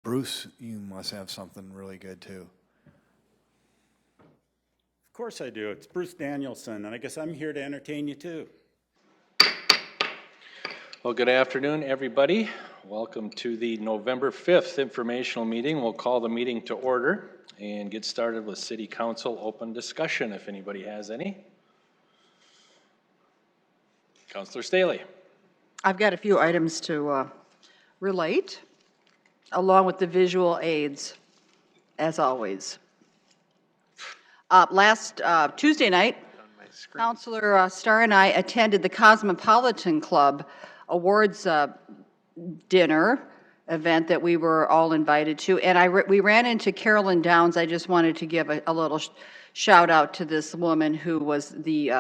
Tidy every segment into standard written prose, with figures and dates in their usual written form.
Bruce, you must have something really good too. Of course I do. It's Bruce Danielson, and I guess I'm here to entertain you too. Well, good afternoon, everybody. Welcome to the November 5th informational meeting. We'll call the meeting to order and get started with City Council open discussion if anybody has any. Councilor Staley. I've got a few items to relate, along with the visual aids, as always. Last Tuesday night, Councilor Starr and I attended the Cosmopolitan Club Awards dinner event that we were all invited to, and we ran into Carolyn Downs. I just wanted to give a little shout out to this woman who was the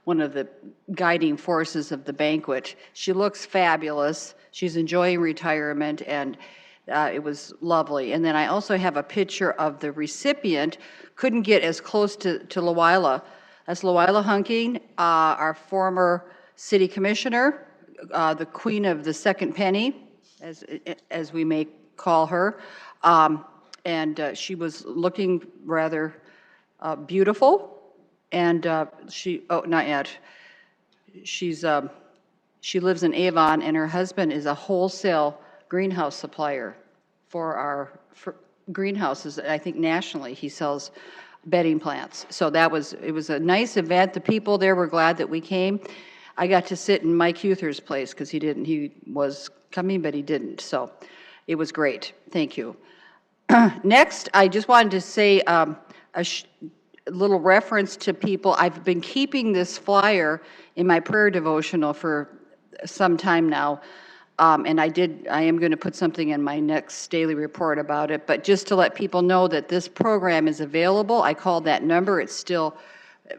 one of the guiding forces of the banquet. She looks fabulous. She's enjoying retirement, and it was lovely. And then I also have a picture of the recipient. Couldn't get as close to Lawila. That's Lawila Hunking, our former city commissioner, the queen of the second penny, as we may call her. And she was looking rather beautiful. And not yet. She lives in Avon, and her husband is a wholesale greenhouse supplier for greenhouses. I think nationally he sells bedding plants. So it was a nice event. The people there were glad that we came. I got to sit in Mike Huther's place because he was coming, but he didn't. So it was great. Thank you. Next, I just wanted to say a little reference to people. I've been keeping this flyer in my prayer devotional for some time now, and I am going to put something in my next daily report about it, but just to let people know that this program is available. I called that number. It's still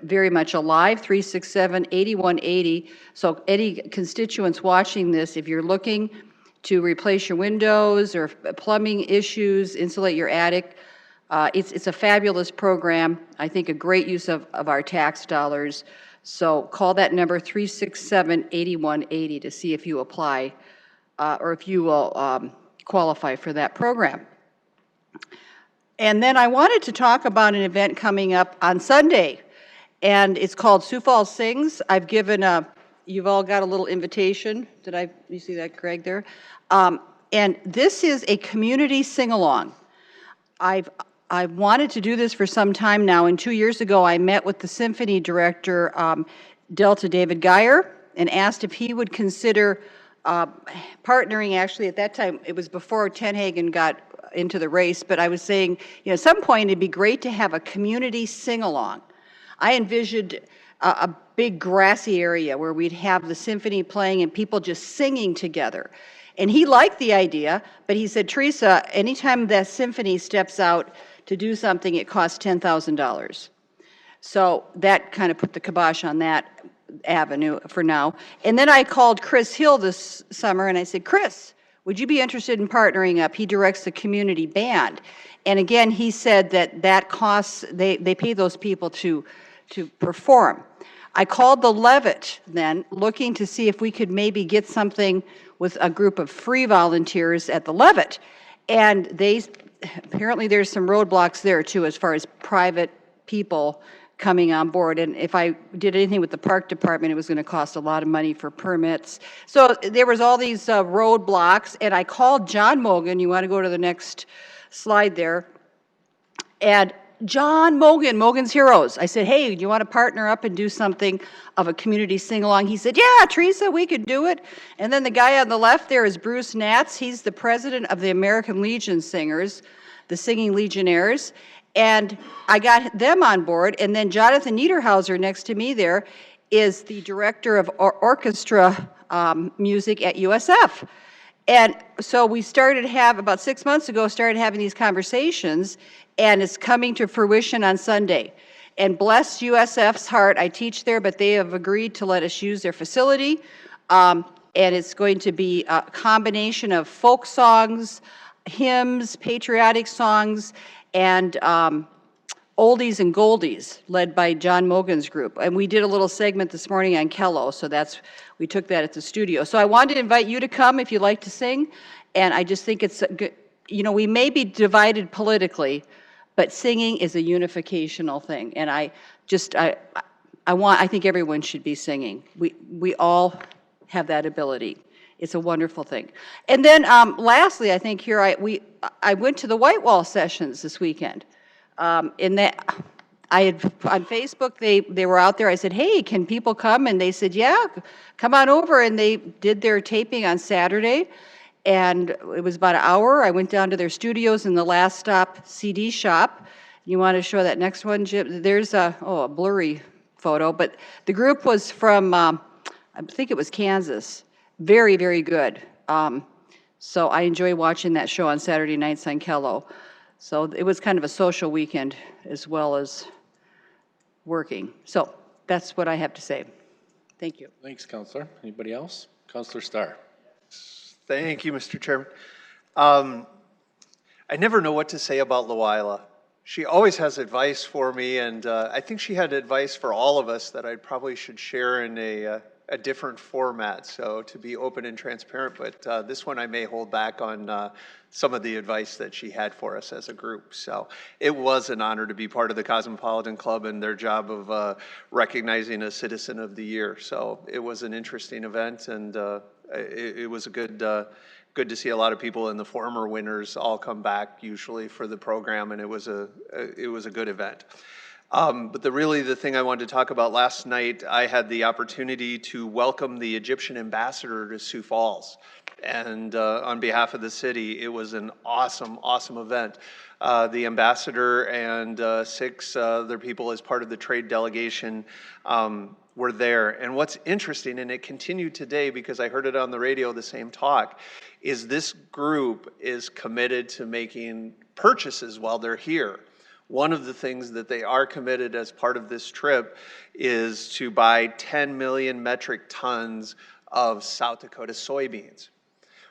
very much alive, 367-8180. So any constituents watching this, if you're looking to replace your windows or plumbing issues, insulate your attic, it's a fabulous program. I think a great use of our tax dollars. So call that number 367-8180 to see if you apply or if you will qualify for that program. And then I wanted to talk about an event coming up on Sunday, and it's called Sioux Falls Sings. I've given you've all got a little invitation. You see that, Greg, there? And this is a community sing-along. I've wanted to do this for some time now, and 2 years ago I met with the symphony director, Delta David Geyer, and asked if he would consider partnering. Actually, at that time, it was before Tenhagen got into the race, but I was saying, at some point it'd be great to have a community sing-along. I envisioned a big grassy area where we'd have the symphony playing and people just singing together. And he liked the idea, but he said, Teresa, anytime that symphony steps out to do something, it costs $10,000. So that kind of put the kibosh on that avenue for now. And then I called Chris Hill this summer and I said, Chris, would you be interested in partnering up? He directs the community band. And again, he said that costs, they pay those people to perform. I called the Levitt then, looking to see if we could maybe get something with a group of free volunteers at the Levitt. And apparently there's some roadblocks there too, as far as private people coming on board. And if I did anything with the park department, it was going to cost a lot of money for permits. So there was all these roadblocks, and I called John Mogan. You want to go to the next slide there. And John Mogan, Mogan's Heroes. I said, hey, do you want to partner up and do something of a community sing-along? He said, yeah, Teresa, we could do it. And then the guy on the left there is Bruce Natz. He's the president of the American Legion Singers, the Singing Legionnaires. And I got them on board. And then Jonathan Niederhauser next to me there is the director of orchestra music at USF. And so we about 6 months ago, started having these conversations, and it's coming to fruition on Sunday. And bless USF's heart, I teach there, but they have agreed to let us use their facility. And it's going to be a combination of folk songs, hymns, patriotic songs, and oldies and goldies, led by John Mogan's group. And we did a little segment this morning on Kello, so we took that at the studio. So I wanted to invite you to come if you'd like to sing, and I just think it's you know, we may be divided politically, but singing is a unificational thing. And I think everyone should be singing. We all have that ability. It's a wonderful thing. And then lastly, I think here I went to the Whitewall sessions this weekend. In that, I had on Facebook, they were out there. I said, hey, can people come? And they said, yeah, come on over. And they did their taping on Saturday. And it was about an hour. I went down to their studios in the Last Stop CD shop. You want to show that next one, Jim? There's a blurry photo, but the group was from, I think it was Kansas. Very, very good. So I enjoy watching that show on Saturday nights on Kello. So it was kind of a social weekend as well as working. So that's what I have to say. Thank you. Thanks, Counselor. Anybody else? Counselor Starr. Thank you, Mr. Chairman. I never know what to say about Lawila. She always has advice for me, and I think she had advice for all of us that I probably should share in a different format, so to be open and transparent, but this one I may hold back on some of the advice that she had for us as a group. So it was an honor to be part of the Cosmopolitan Club and their job of recognizing a Citizen of the Year. So it was an interesting event, and it was a good to see a lot of people and the former winners all come back usually for the program, and it was a good event. But the thing I wanted to talk about last night, I had the opportunity to welcome the Egyptian ambassador to Sioux Falls. And on behalf of the city, it was an awesome, awesome event. The ambassador and 6 other people as part of the trade delegation were there. And what's interesting, and it continued today because I heard it on the radio, the same talk, is this group is committed to making purchases while they're here. One of the things that they are committed as part of this trip is to buy 10 million metric tons of South Dakota soybeans,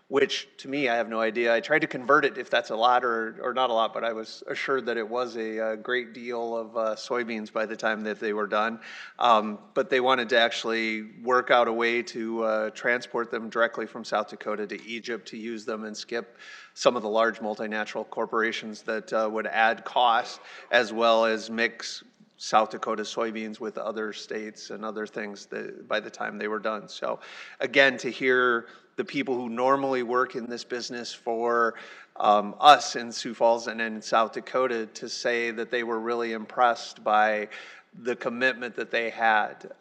which to me, I have no idea. I tried to convert it if that's a lot or not a lot, but I was assured that it was a great deal of soybeans by the time that they were done. But they wanted to actually work out a way to transport them directly from South Dakota to Egypt to use them and skip some of the large multinational corporations that would add cost, as well as mix South Dakota soybeans with other states and other things that by the time they were done. So again, to hear the people who normally work in this business for us in Sioux Falls and in South Dakota to say that they were really impressed by the commitment that they had.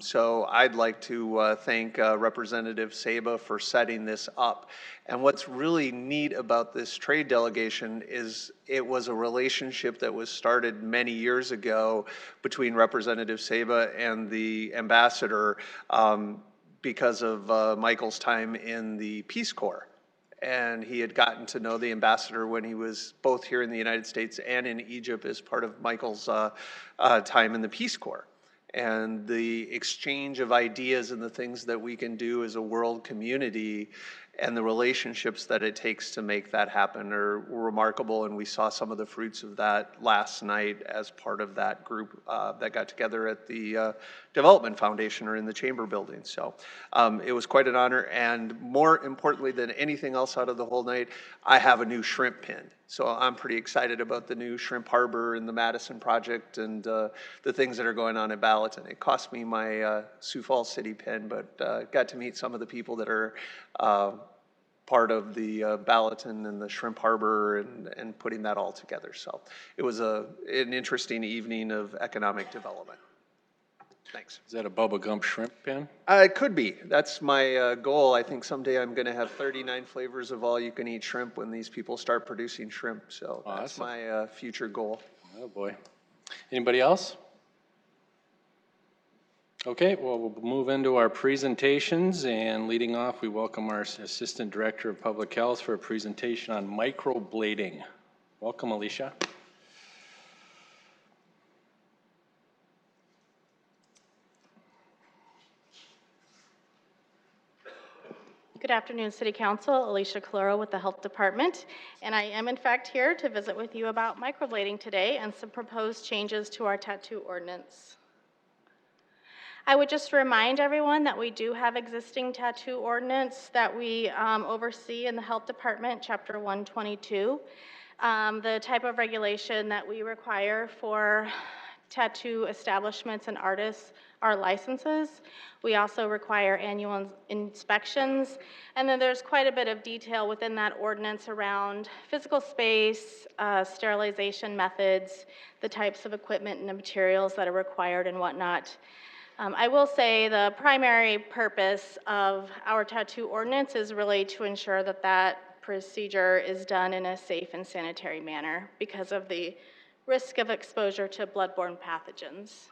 So I'd like to thank Representative Saba for setting this up. And what's really neat about this trade delegation is it was a relationship that was started many years ago between Representative Saba and the ambassador because of Michael's time in the Peace Corps. And he had gotten to know the ambassador when he was both here in the United States and in Egypt as part of Michael's time in the Peace Corps. And the exchange of ideas and the things that we can do as a world community and the relationships that it takes to make that happen are remarkable. And we saw some of the fruits of that last night as part of that group that got together at the Development Foundation or in the Chamber building. So it was quite an honor. And more importantly than anything else out of the whole night, I have a new shrimp pin. So I'm pretty excited about the new shrimp harbor and the Madison project and the things that are going on at Ballatin. It cost me my Sioux Falls City pin, but got to meet some of the people that are part of the Ballatin and the shrimp harbor and putting that all together. So it was an interesting evening of economic development. Thanks. Is that a Bubba Gump shrimp pin? It could be. That's my goal. I think someday I'm going to have 39 flavors of all-you-can-eat shrimp when these people start producing shrimp. So that's my future goal. Oh, boy. Anybody else? Okay, well, we'll move into our presentations, and leading off, we welcome our Assistant Director of Public Health for a presentation on microblading. Welcome, Alicia. Good afternoon, City Council. Alicia Calero with the Health Department, and I am in fact here to visit with you about microblading today and some proposed changes to our tattoo ordinance. I would just remind everyone that we do have existing tattoo ordinance that we oversee in the Health Department, Chapter 122. The type of regulation that we require for tattoo establishments and artists are licenses. We also require annual inspections. And then there's quite a bit of detail within that ordinance around physical space, sterilization methods, the types of equipment and the materials that are required and whatnot. I will say the primary purpose of our tattoo ordinance is really to ensure that that procedure is done in a safe and sanitary manner because of the risk of exposure to bloodborne pathogens.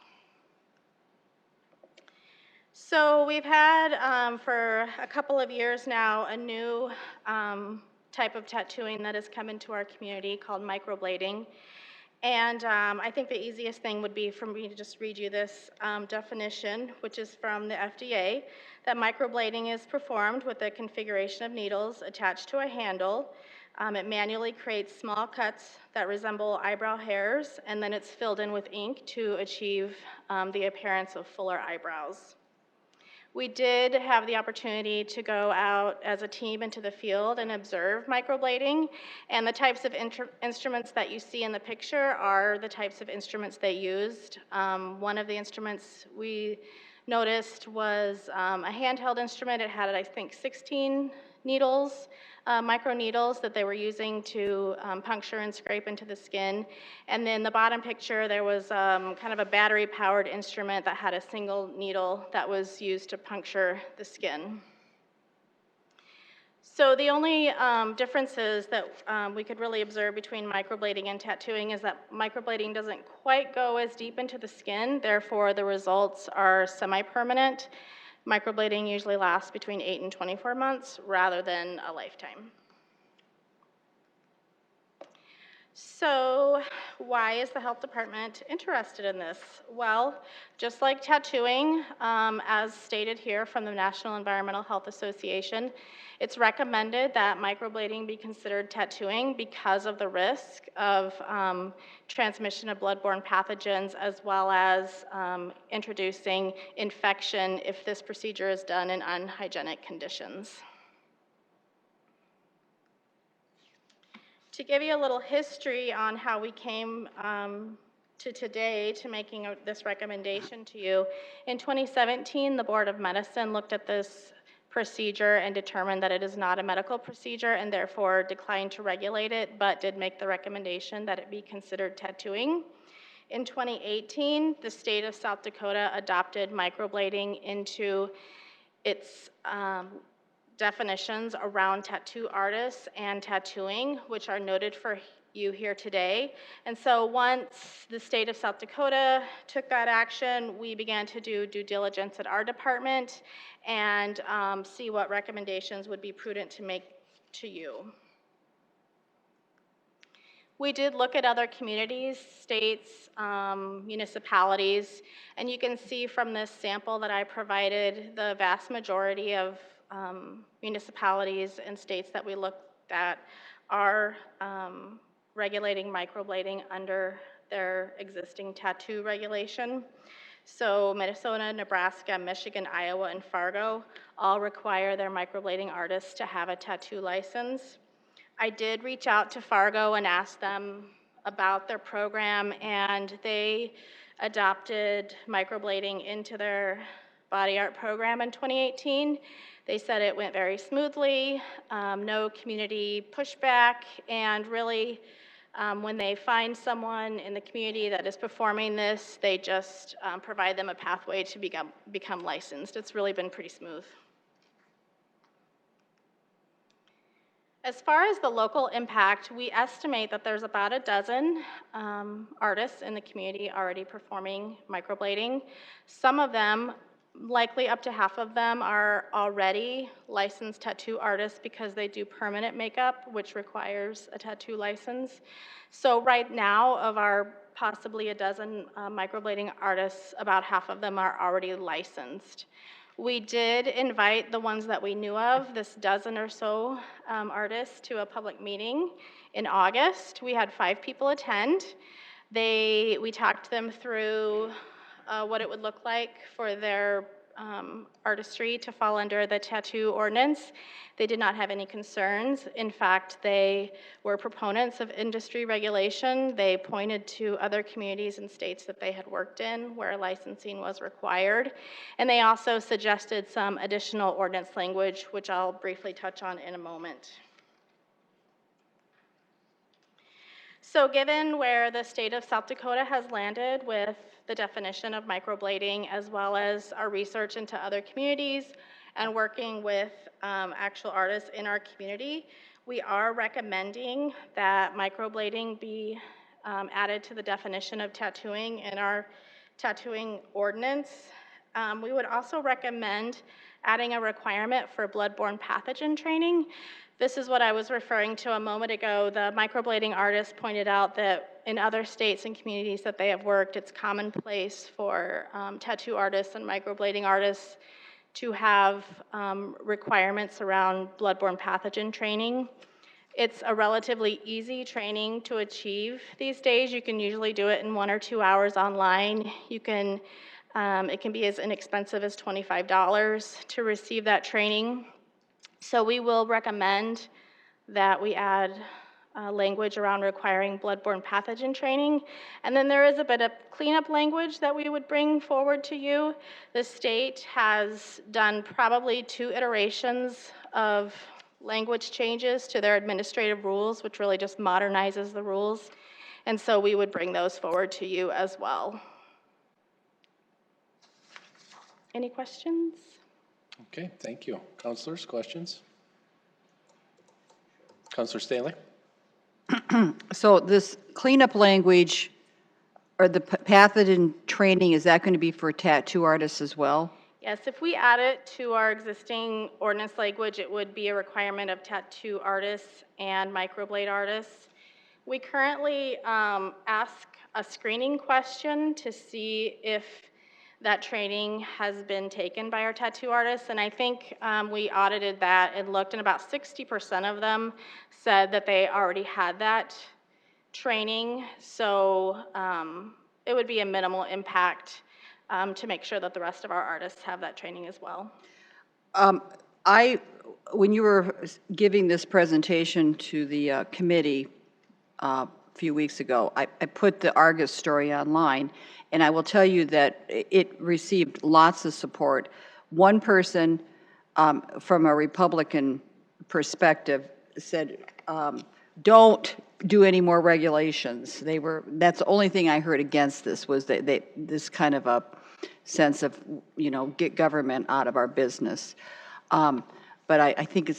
So we've had for a couple of years now a new type of tattooing that has come into our community called microblading. And I think the easiest thing would be for me to just read you this definition, which is from the FDA, that microblading is performed with a configuration of needles attached to a handle. It manually creates small cuts that resemble eyebrow hairs, and then it's filled in with ink to achieve the appearance of fuller eyebrows. We did have the opportunity to go out as a team into the field and observe microblading, and the types of instruments that you see in the picture are the types of instruments they used. One of the instruments we noticed was a handheld instrument. It had, I think, 16 needles, micro needles that they were using to puncture and scrape into the skin. And then the bottom picture, there was kind of a battery-powered instrument that had a single needle that was used to puncture the skin. So the only differences that we could really observe between microblading and tattooing is that microblading doesn't quite go as deep into the skin, therefore the results are semi-permanent. Microblading usually lasts between 8 and 24 months rather than a lifetime. So why is the health department interested in this? Well, just like tattooing, as stated here from the National Environmental Health Association, it's recommended that microblading be considered tattooing because of the risk of transmission of bloodborne pathogens, as well as introducing infection if this procedure is done in unhygienic conditions. To give you a little history on how we came to today to making this recommendation to you, in 2017, the Board of Medicine looked at this procedure and determined that it is not a medical procedure and therefore declined to regulate it, but did make the recommendation that it be considered tattooing. In 2018, the state of South Dakota adopted microblading into its definitions around tattoo artists and tattooing, which are noted for you here today. And so once the state of South Dakota took that action, we began to do due diligence at our department and see what recommendations would be prudent to make to you. We did look at other communities, states, municipalities, and you can see from this sample that I provided, the vast majority of municipalities and states that we looked at are regulating microblading under their existing tattoo regulation. So Minnesota, Nebraska, Michigan, Iowa, and Fargo all require their microblading artists to have a tattoo license. I did reach out to Fargo and ask them about their program, and they adopted microblading into their body art program in 2018. They said it went very smoothly, no community pushback, and really when they find someone in the community that is performing this, they just provide them a pathway to become licensed. It's really been pretty smooth. As far as the local impact, we estimate that there's about a dozen artists in the community already performing microblading. Some of them, likely up to half of them, are already licensed tattoo artists because they do permanent makeup, which requires a tattoo license. So right now, of our possibly a dozen microblading artists, about half of them are already licensed. We did invite the ones that we knew of, this dozen or so artists, to a public meeting in August. We had 5 people attend. We talked them through what it would look like for their artistry to fall under the tattoo ordinance. They did not have any concerns. In fact, they were proponents of industry regulation. They pointed to other communities and states that they had worked in where licensing was required. And they also suggested some additional ordinance language, which I'll briefly touch on in a moment. So given where the state of South Dakota has landed with the definition of microblading, as well as our research into other communities and working with actual artists in our community, we are recommending that microblading be added to the definition of tattooing in our tattooing ordinance. We would also recommend adding a requirement for bloodborne pathogen training. This is what I was referring to a moment ago. The microblading artist pointed out that in other states and communities that they have worked, it's commonplace for tattoo artists and microblading artists to have requirements around bloodborne pathogen training. It's a relatively easy training to achieve these days. You can usually do it in 1 or 2 hours online. You can, it can be as inexpensive as $25 to receive that training. So we will recommend that we add language around requiring bloodborne pathogen training. And then there is a bit of cleanup language that we would bring forward to you. The state has done probably 2 iterations of language changes to their administrative rules, which really just modernizes the rules. And so we would bring those forward to you as well. Any questions? Okay, thank you. Councilors, questions? Councilor Staley? So this cleanup language, or the pathogen training, is that going to be for tattoo artists as well? Yes, if we add it to our existing ordinance language, it would be a requirement of tattoo artists and microblade artists. We currently ask a screening question to see if that training has been taken by our tattoo artists, and I think we audited that and looked, and about 60% of them said that they already had that training, so it would be a minimal impact to make sure that the rest of our artists have that training as well. When you were giving this presentation to the committee a few weeks ago, I put the Argus story online, and I will tell you that it received lots of support. One person from a Republican perspective said, don't do any more regulations. That's the only thing I heard against this, was that this kind of a sense of, get government out of our business. But I think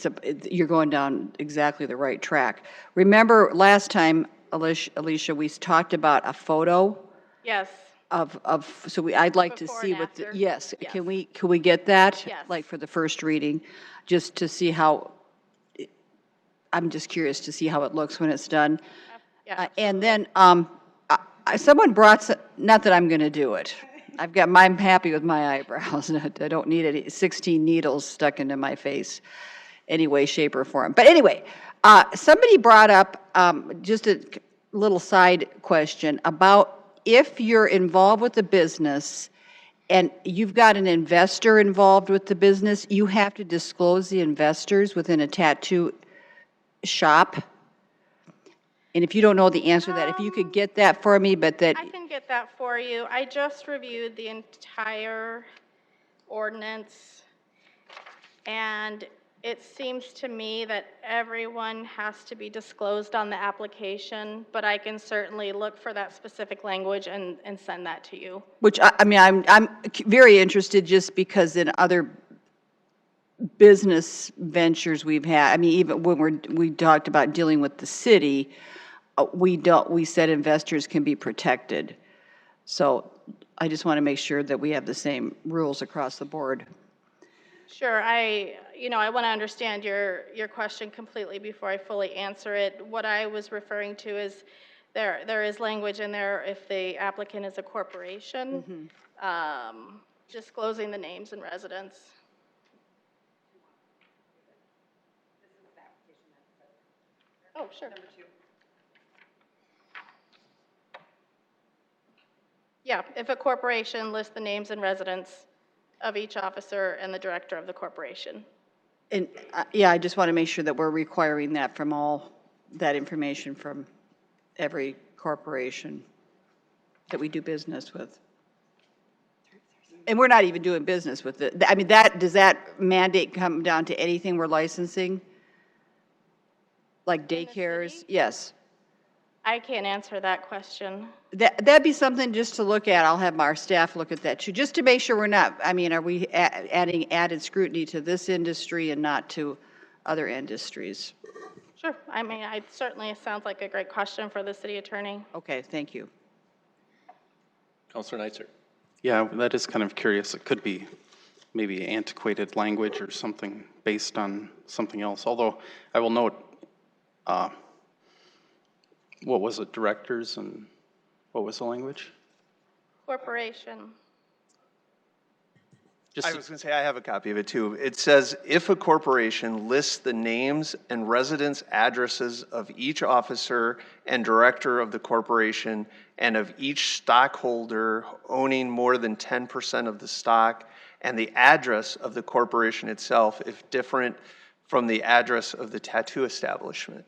you're going down exactly the right track. Remember last time, Alicia, we talked about a photo? Yes. I'd like to Before see and what, after? yes, Yes. can we get that? Yes. Like for the first reading, just to see how, I'm just curious to see how it looks when it's done. Yeah, And then, someone brought, not that I'm going to do it. I'm happy with my eyebrows. I don't need any 16 needles stuck into my face, any way, shape, or form. But anyway, somebody brought up just a little side question about if you're involved with the business and you've got an investor involved with the business, you have to disclose the investors within a tattoo shop. And if you don't know the answer to that, if you could get that for me, but that, I can get that for you. I just reviewed the entire ordinance, and it seems to me that everyone has to be disclosed on the application, but I can certainly look for that specific language and send that to you. which, I'm very interested just because in other business ventures we've had, even when we talked about dealing with the city, we said investors can be protected. So I just want to make sure that we have the same rules across the board. Sure, I want to understand your question completely before I fully answer it. What I was referring to is there is language in there if the applicant is a corporation, disclosing the names and residents. Oh, sure. Yeah, if a corporation lists the names and residence of each officer and the director of the corporation. And, yeah, I just want to make sure that we're requiring that from all, that information from every corporation that we do business with. And we're not even doing business with it. I mean, does that mandate come down to anything we're licensing? Like daycares? city? Yes. I can't answer that question. That'd be something just to look at. I'll have our staff look at that too, just to make sure we're not, I mean, are we adding added scrutiny to this industry and not to other industries? Sure, I mean, certainly sounds like a great question for the city attorney. Okay, thank you. Counselor Neitzer. Yeah, that is kind of curious. It could be maybe antiquated language or something based on something else. Although I will note, what was it, directors, and what was the language? Corporation. I was going to say, I have a copy of it too. It says, if a corporation lists the names and residence addresses of each officer and director of the corporation and of each stockholder owning more than 10% of the stock, and the address of the corporation itself, if different from the address of the tattoo establishment.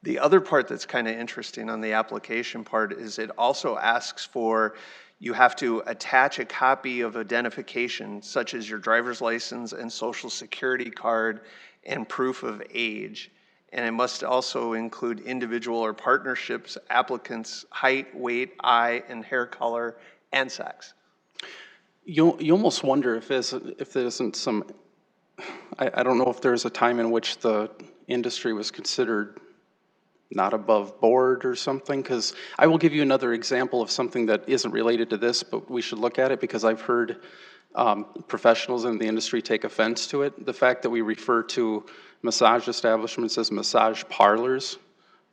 The other part that's kind of interesting on the application part is it also asks for, you have to attach a copy of identification, such as your driver's license and social security card and proof of age. And it must also include individual or partnerships, applicants' height, weight, eye, and hair color, and sex. You almost wonder if there isn't some, I don't know if there's a time in which the industry was considered not above board or something, because I will give you another example of something that isn't related to this, but we should look at it because I've heard professionals in the industry take offense to it. The fact that we refer to massage establishments as massage parlors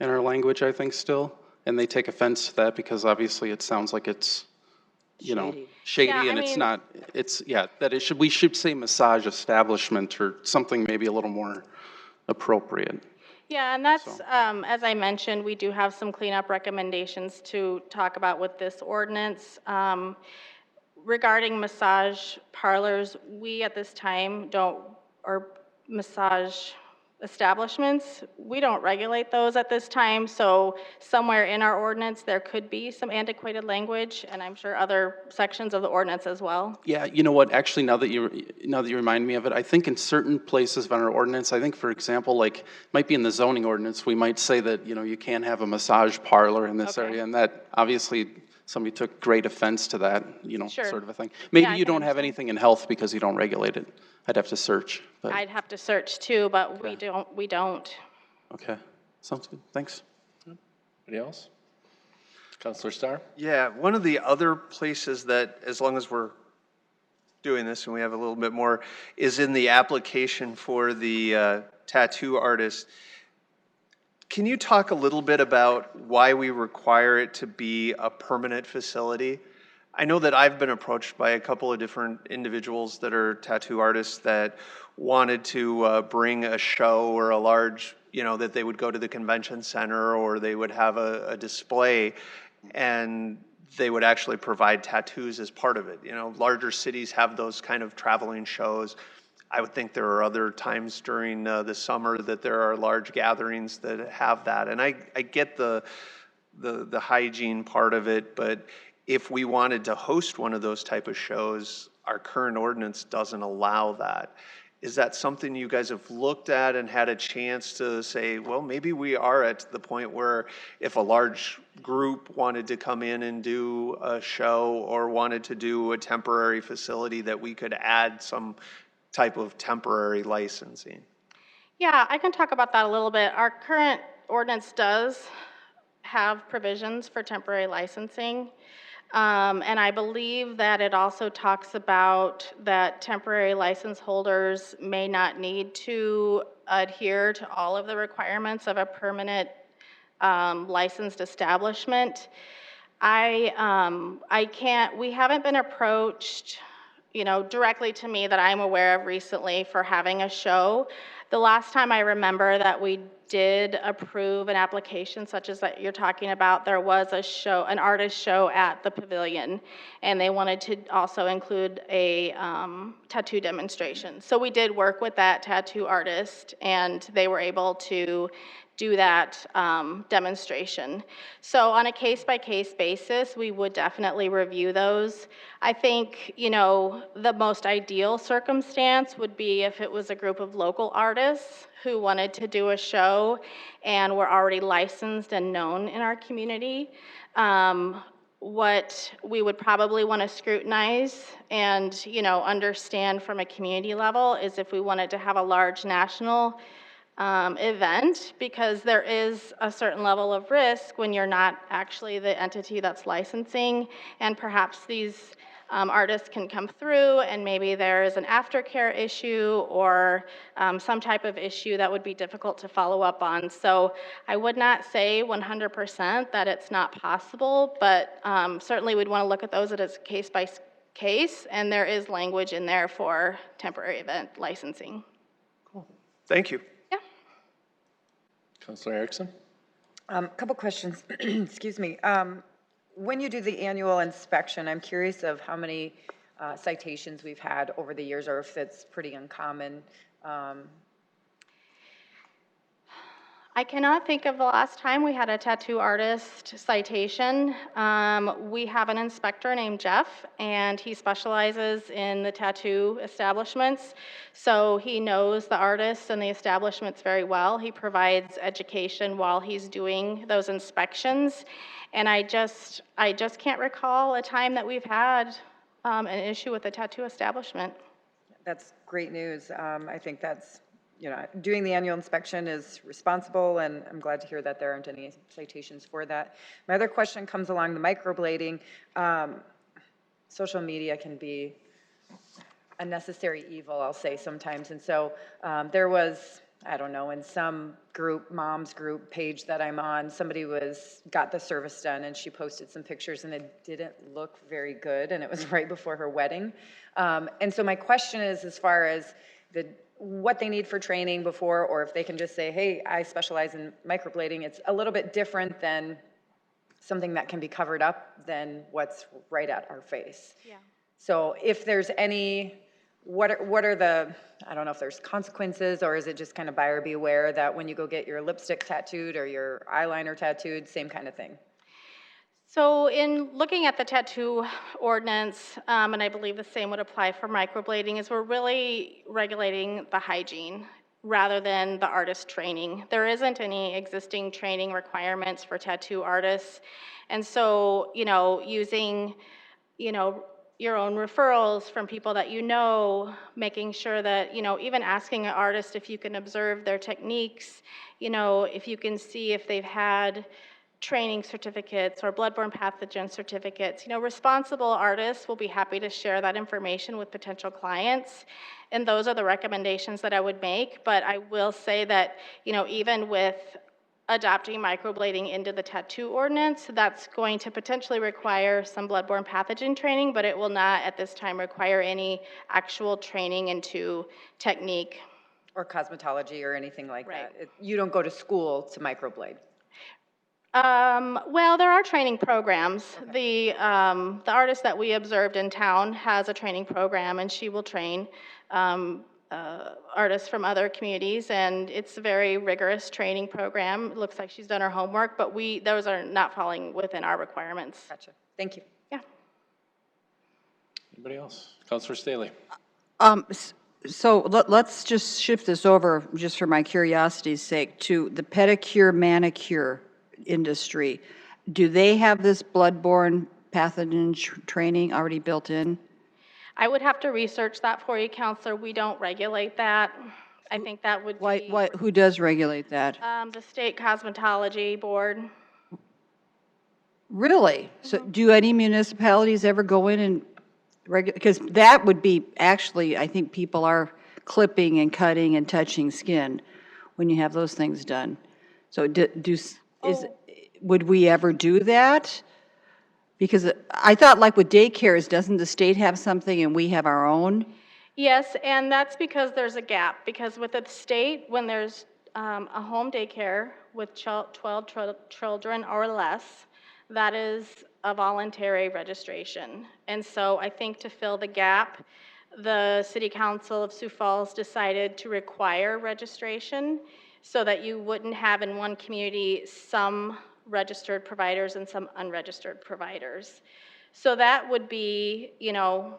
in our language, I think still, and they take offense to that because obviously it sounds like it's, you know, shady, Yeah, and I it's mean- not, it's, yeah, that it should, we should say massage establishment or something maybe a little more appropriate. Yeah, and that's, as I mentioned, we do have some cleanup recommendations to talk about with this ordinance. Regarding massage parlors, we at this time or massage establishments, we don't regulate those at this time, so somewhere in our ordinance, there could be some antiquated language, and I'm sure other sections of the ordinance as well. Yeah, you know what, actually, now that you remind me of it, I think in certain places of our ordinance, I think, for example, like, might be in the zoning ordinance, we might say that, you know, you can't have a massage parlor in this Okay. area, and that, obviously, somebody took great offense to that, you know, Sure. sort of a thing. Yeah, Maybe I you can don't have understand. anything in health because you don't regulate it. I'd have to search, but, I'd have to search too, but we Okay. don't. okay, sounds good, thanks. Anybody else? Counselor Starr? Yeah, one of the other places that, as long as we're doing this and we have a little bit more, is in the application for the tattoo artist. Can you talk a little bit about why we require it to be a permanent facility? I know that I've been approached by a couple of different individuals that are tattoo artists that wanted to bring a show or a large, you know, that they would go to the convention center or they would have a display and they would actually provide tattoos as part of it. You know, larger cities have those kind of traveling shows. I would think there are other times during the summer that there are large gatherings that have that. And I get the hygiene part of it, but if we wanted to host one of those type of shows, our current ordinance doesn't allow that. Is that something you guys have looked at and had a chance to say, well, maybe we are at the point where if a large group wanted to come in and do a show or wanted to do a temporary facility that we could add some type of temporary licensing? Yeah, I can talk about that a little bit. Our current ordinance does have provisions for temporary licensing. And I believe that it also talks about that temporary license holders may not need to adhere to all of the requirements of a permanent licensed establishment. We haven't been approached, directly to me that I'm aware of recently for having a show. The last time I remember that we did approve an application such as that you're talking about, there was a show, an artist show at the pavilion, and they wanted to also include a tattoo demonstration. So we did work with that tattoo artist, and they were able to do that demonstration. So on a case-by-case basis, we would definitely review those. I think, the most ideal circumstance would be if it was a group of local artists who wanted to do a show and were already licensed and known in our community. What we would probably want to scrutinize and, understand from a community level is if we wanted to have a large national event, because there is a certain level of risk when you're not actually the entity that's licensing, and perhaps these artists can come through and maybe there's an aftercare issue or some type of issue that would be difficult to follow up on. So I would not say 100% that it's not possible, but certainly we'd want to look at those as case by case, and there is language in there for temporary event licensing. Thank you. Councilor Erickson? Couple questions, excuse me. When you do the annual inspection, I'm curious of how many citations we've had over the years, or if it's pretty uncommon. I cannot think of the last time we had a tattoo artist citation. We have an inspector named Jeff, and he specializes in the tattoo establishments. So he knows the artists and the establishments very well. He provides education while he's doing those inspections. And I just can't recall a time that we've had an issue with a tattoo establishment. That's great news. I think that's, doing the annual inspection is responsible, and I'm glad to hear that there aren't any citations for that. My other question comes along the microblading. Social media can be a necessary evil, I'll say sometimes. And so there was, I don't know, in some group, mom's group page that I'm on, somebody got the service done, and she posted some pictures, and it didn't look very good, and it was right before her wedding. And so my question is, as far as what they need for training before, or if they can just say, hey, I specialize in microblading, it's a little bit different than something that can be covered up than what's right at our face. Yeah. So if there's any, what are the, I don't know if there's consequences, or is it just kind of buyer beware that when you go get your lipstick tattooed or your eyeliner tattooed, same kind of thing? So in looking at the tattoo ordinance, and I believe the same would apply for microblading, is we're really regulating the hygiene rather than the artist training. There isn't any existing training requirements for tattoo artists. And so, using, your own referrals from people that making sure that, even asking an artist if you can observe their techniques, if you can see if they've had training certificates or bloodborne pathogen certificates. Responsible artists will be happy to share that information with potential clients, and those are the recommendations that I would make. But I will say that, even with adopting microblading into the tattoo ordinance, that's going to potentially require some bloodborne pathogen training, but it will not at this time require any actual training into technique. Or cosmetology or anything like Right. that. You don't go to school to microblade. Well, there are training programs. Okay. The artist that we observed in town has a training program, and she will train artists from other communities, and it's a very rigorous training program. It looks like she's done her homework, but those are not falling within our requirements. Gotcha. Thank you. Yeah. Anybody else? Councilor Staley? So let's just shift this over, just for my curiosity's sake, to the pedicure, manicure industry. Do they have this bloodborne pathogen training already built in? I would have to research that for you, Counselor. We don't regulate that. I think that would be... Who does regulate that? The State Cosmetology Board. Really? So do any municipalities ever go in and regulate? Because that would be, actually, I think people are clipping and cutting and touching skin when you have those things done. So would we ever do that? Because I thought like with daycares, doesn't the state have something and we have our own? Yes, and that's because there's a gap, because with the state, when there's a home daycare with 12 children or less, that is a voluntary registration. And so I think to fill the gap, the City Council of Sioux Falls decided to require registration so that you wouldn't have in one community some registered providers and some unregistered providers. So that would be, you know,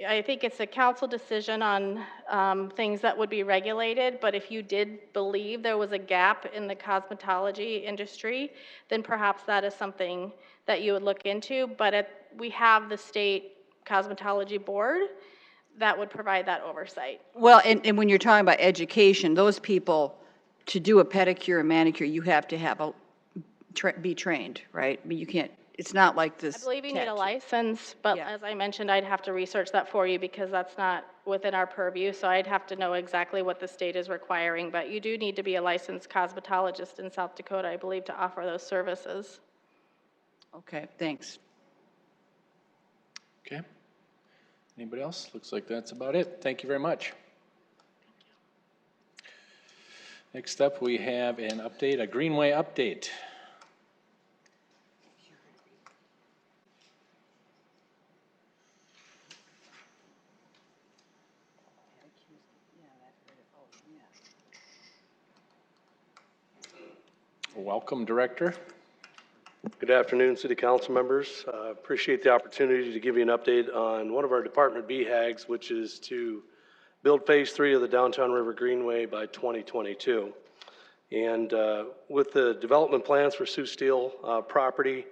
I think it's a council decision on things that would be regulated, but if you did believe there was a gap in the cosmetology industry, then perhaps that is something that you would look into. But we have the state cosmetology board that would provide that oversight. Well, and when you're talking about education, those people, to do a pedicure and manicure, you have to have be trained, right? I mean, you can't, it's not like this. I believe you need a tattoo. license, but Yeah. as I mentioned, I'd have to research that for you because that's not within our purview, so I'd have to know exactly what the state is requiring, but you do need to be a licensed cosmetologist in South Dakota, I believe, to offer those services. Okay, thanks. Okay. Anybody else? Looks like that's about it. Thank you very much. Next up, we have an update, a Greenway update. Welcome, Director. Good afternoon, City Council members. Appreciate the opportunity to give you an update on one of our Department BHAGs, which is to build Phase 3 of the Downtown River Greenway by 2022. And with the development plans for Sioux Steel property,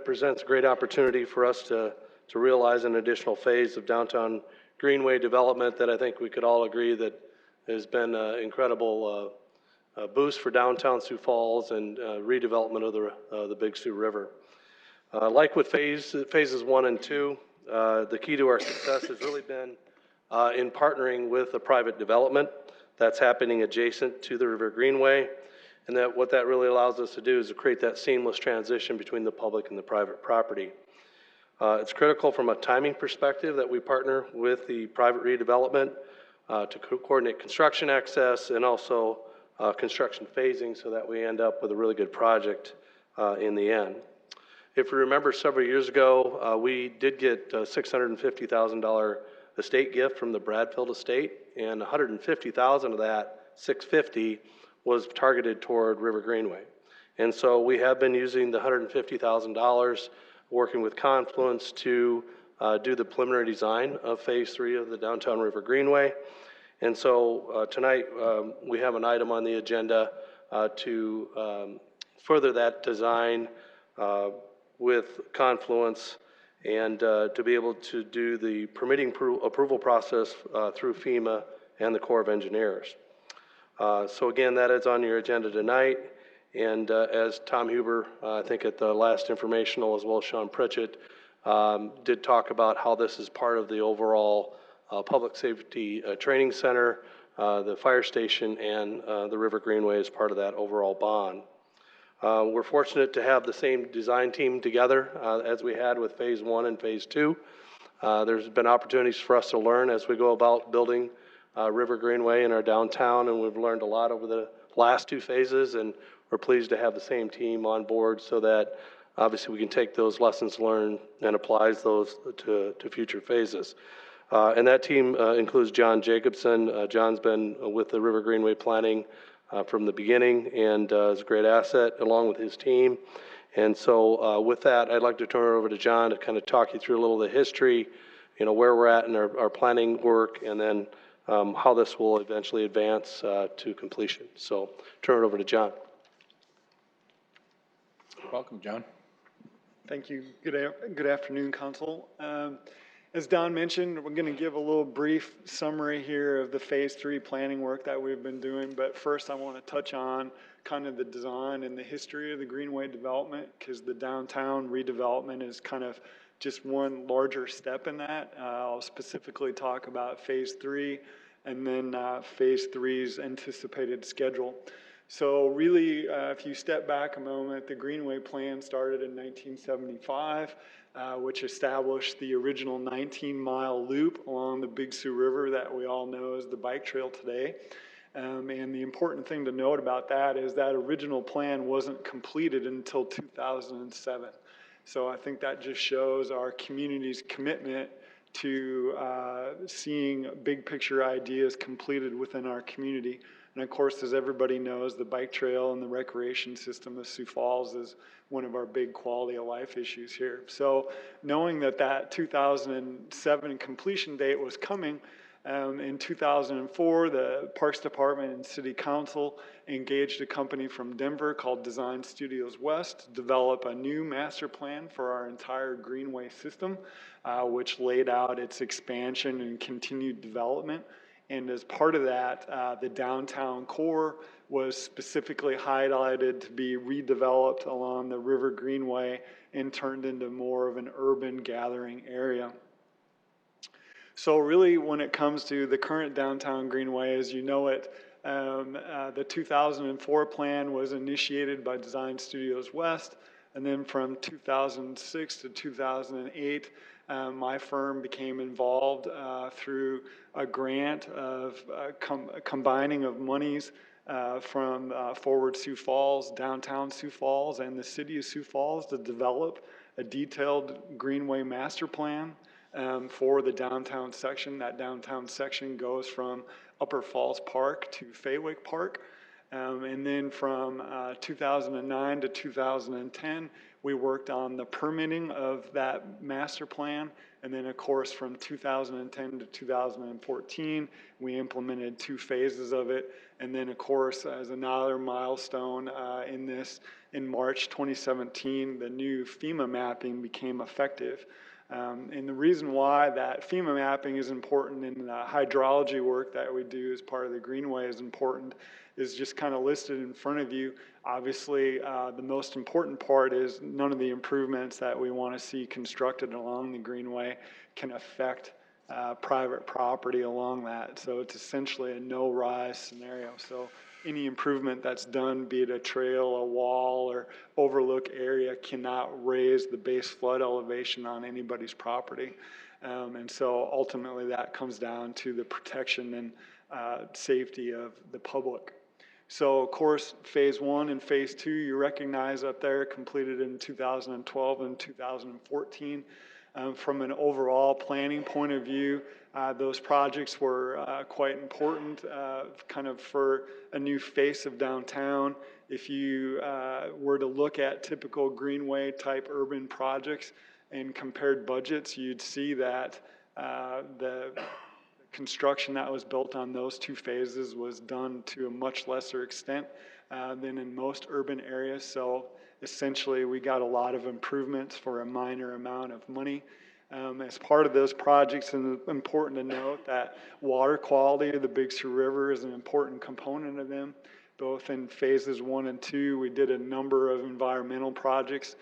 presents a great opportunity for us to realize an additional phase of Downtown Greenway development that I think we could all agree that has been an incredible boost for downtown Sioux Falls and redevelopment of the Big Sioux River. Like with phases 1 and 2, the key to our success has really been in partnering with a private development that's happening adjacent to the River Greenway, and that what that really allows us to do is to create that seamless transition between the public and the private property. It's critical from a timing perspective that we partner with the private redevelopment to coordinate construction access and also construction phasing so that we end up with a really good project in the end. If you remember several years ago, we did get a $650,000 estate gift from the Bradfield estate, and $150,000 of that, $650,000, was targeted toward River Greenway. And so we have been using the $150,000 working with Confluence to do the preliminary design of Phase 3 of the Downtown River Greenway. And so tonight we have an item on the agenda to further that design with Confluence and to be able to do the permitting approval process through FEMA and the Corps of Engineers. So again, that is on your agenda tonight. And as Tom Huber, I think at the last informational, as well as Sean Pritchett, did talk about how this is part of the overall Public Safety Training Center, the fire station, and the River Greenway as part of that overall bond. We're fortunate to have the same design team together as we had with Phase 1 and Phase 2. There's been opportunities for us to learn as we go about building River Greenway in our downtown, and we've learned a lot over the last 2 phases, and we're pleased to have the same team on board so that obviously we can take those lessons learned and apply those to future phases. And that team includes John Jacobson. John's been with the River Greenway planning from the beginning and is a great asset along with his team. And so with that, I'd like to turn it over to John to kind of talk you through a little of the history, you know, where we're at in our planning work, and then how this will eventually advance to completion. So turn it over to John. Welcome, John. Thank you. Good afternoon, Council. As Don mentioned, we're going to give a little brief summary here of the Phase 3 planning work that we've been doing, but first I want to touch on kind of the design and the history of the Greenway development, because the downtown redevelopment is kind of just one larger step in that. I'll specifically talk about Phase 3 and then Phase 3's anticipated schedule. So really, if you step back a moment, the Greenway Plan started in 1975, which established the original 19-mile loop along the Big Sioux River that we all know as the bike trail today. And the important thing to note about that is that original plan wasn't completed until 2007. So I think that just shows our community's commitment to seeing big picture ideas completed within our community. And of course, as everybody knows, the bike trail and the recreation system of Sioux Falls is one of our big quality of life issues here. So knowing that that 2007 completion date was coming, in 2004, the Parks Department and City Council engaged a company from Denver called Design Studios West to develop a new master plan for our entire Greenway system, which laid out its expansion and continued development. And as part of that, the downtown core was specifically highlighted to be redeveloped along the River Greenway and turned into more of an urban gathering area. So really, when it comes to the current downtown Greenway, as you know it, the 2004 plan was initiated by Design Studios West, and then from 2006 to 2008, my firm became involved through a grant of combining of monies from Forward Sioux Falls, Downtown Sioux Falls, and the City of Sioux Falls to develop a detailed Greenway master plan for the downtown section. That downtown section goes from Upper Falls Park to Faywick Park. And then from 2009 to 2010, we worked on the permitting of that master plan. And then, of course, from 2010 to 2014, we implemented 2 phases of it. And then, of course, as another milestone in March 2017, the new FEMA mapping became effective. And the reason why that FEMA mapping is important and the hydrology work that we do as part of the Greenway is important is just kind of listed in front of you. Obviously, the most important part is none of the improvements that we want to see constructed along the Greenway can affect private property along that. So it's essentially a no-rise scenario. So any improvement that's done, be it a trail, a wall, or overlook area, cannot raise the base flood elevation on anybody's property. And so ultimately that comes down to the protection and safety of the public. So of course, phase 1 and phase 2, you recognize up there, completed in 2012 and 2014. From an overall planning point of view, those projects were quite important kind of for a new face of downtown. If you were to look at typical Greenway type urban projects and compared budgets, you'd see that the construction that was built on those 2 phases was done to a much lesser extent than in most urban areas. So essentially, we got a lot of improvements for a minor amount of money. As part of those projects, and it's important to note that water quality of the Big Sioux River is an important component of them. Both in phases 1 and 2, we did a number of environmental projects.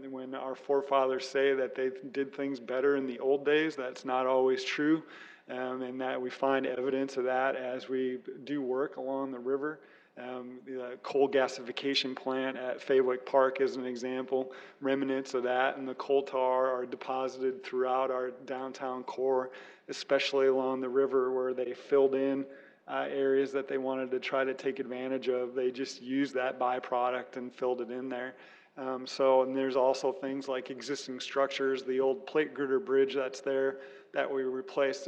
When our forefathers say that they did things better in the old days, that's not always true. And that we find evidence of that as we do work along the river. The coal gasification plant at Faywick Park is an example. Remnants of that and the coal tar are deposited throughout our downtown core, especially along the river where they filled in areas that they wanted to try to take advantage of. They just used that byproduct and filled it in there. And there's also things like existing structures, the old plate girder bridge that's there that we replaced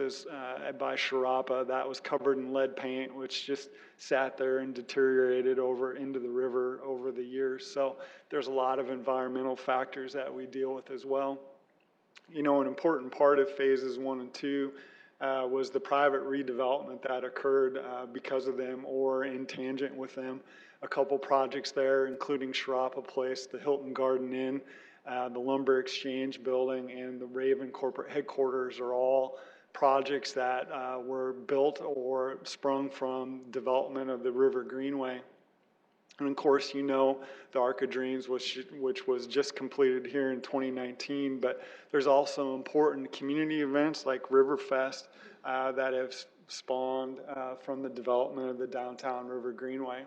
by Sharapa, that was covered in lead paint, which just sat there and deteriorated over into the river over the years. So there's a lot of environmental factors that we deal with as well. You know, an important part of phases 1 and 2 was the private redevelopment that occurred because of them or in tangent with them. A couple projects there, including Sharapa Place, the Hilton Garden Inn, the Lumber Exchange Building, and the Raven Corporate Headquarters are all projects that were built or sprung from development of the River Greenway. And of course, you know, the Arc of Dreams, which was just completed here in 2019, but there's also important community events like Riverfest that have spawned from the development of the downtown River Greenway.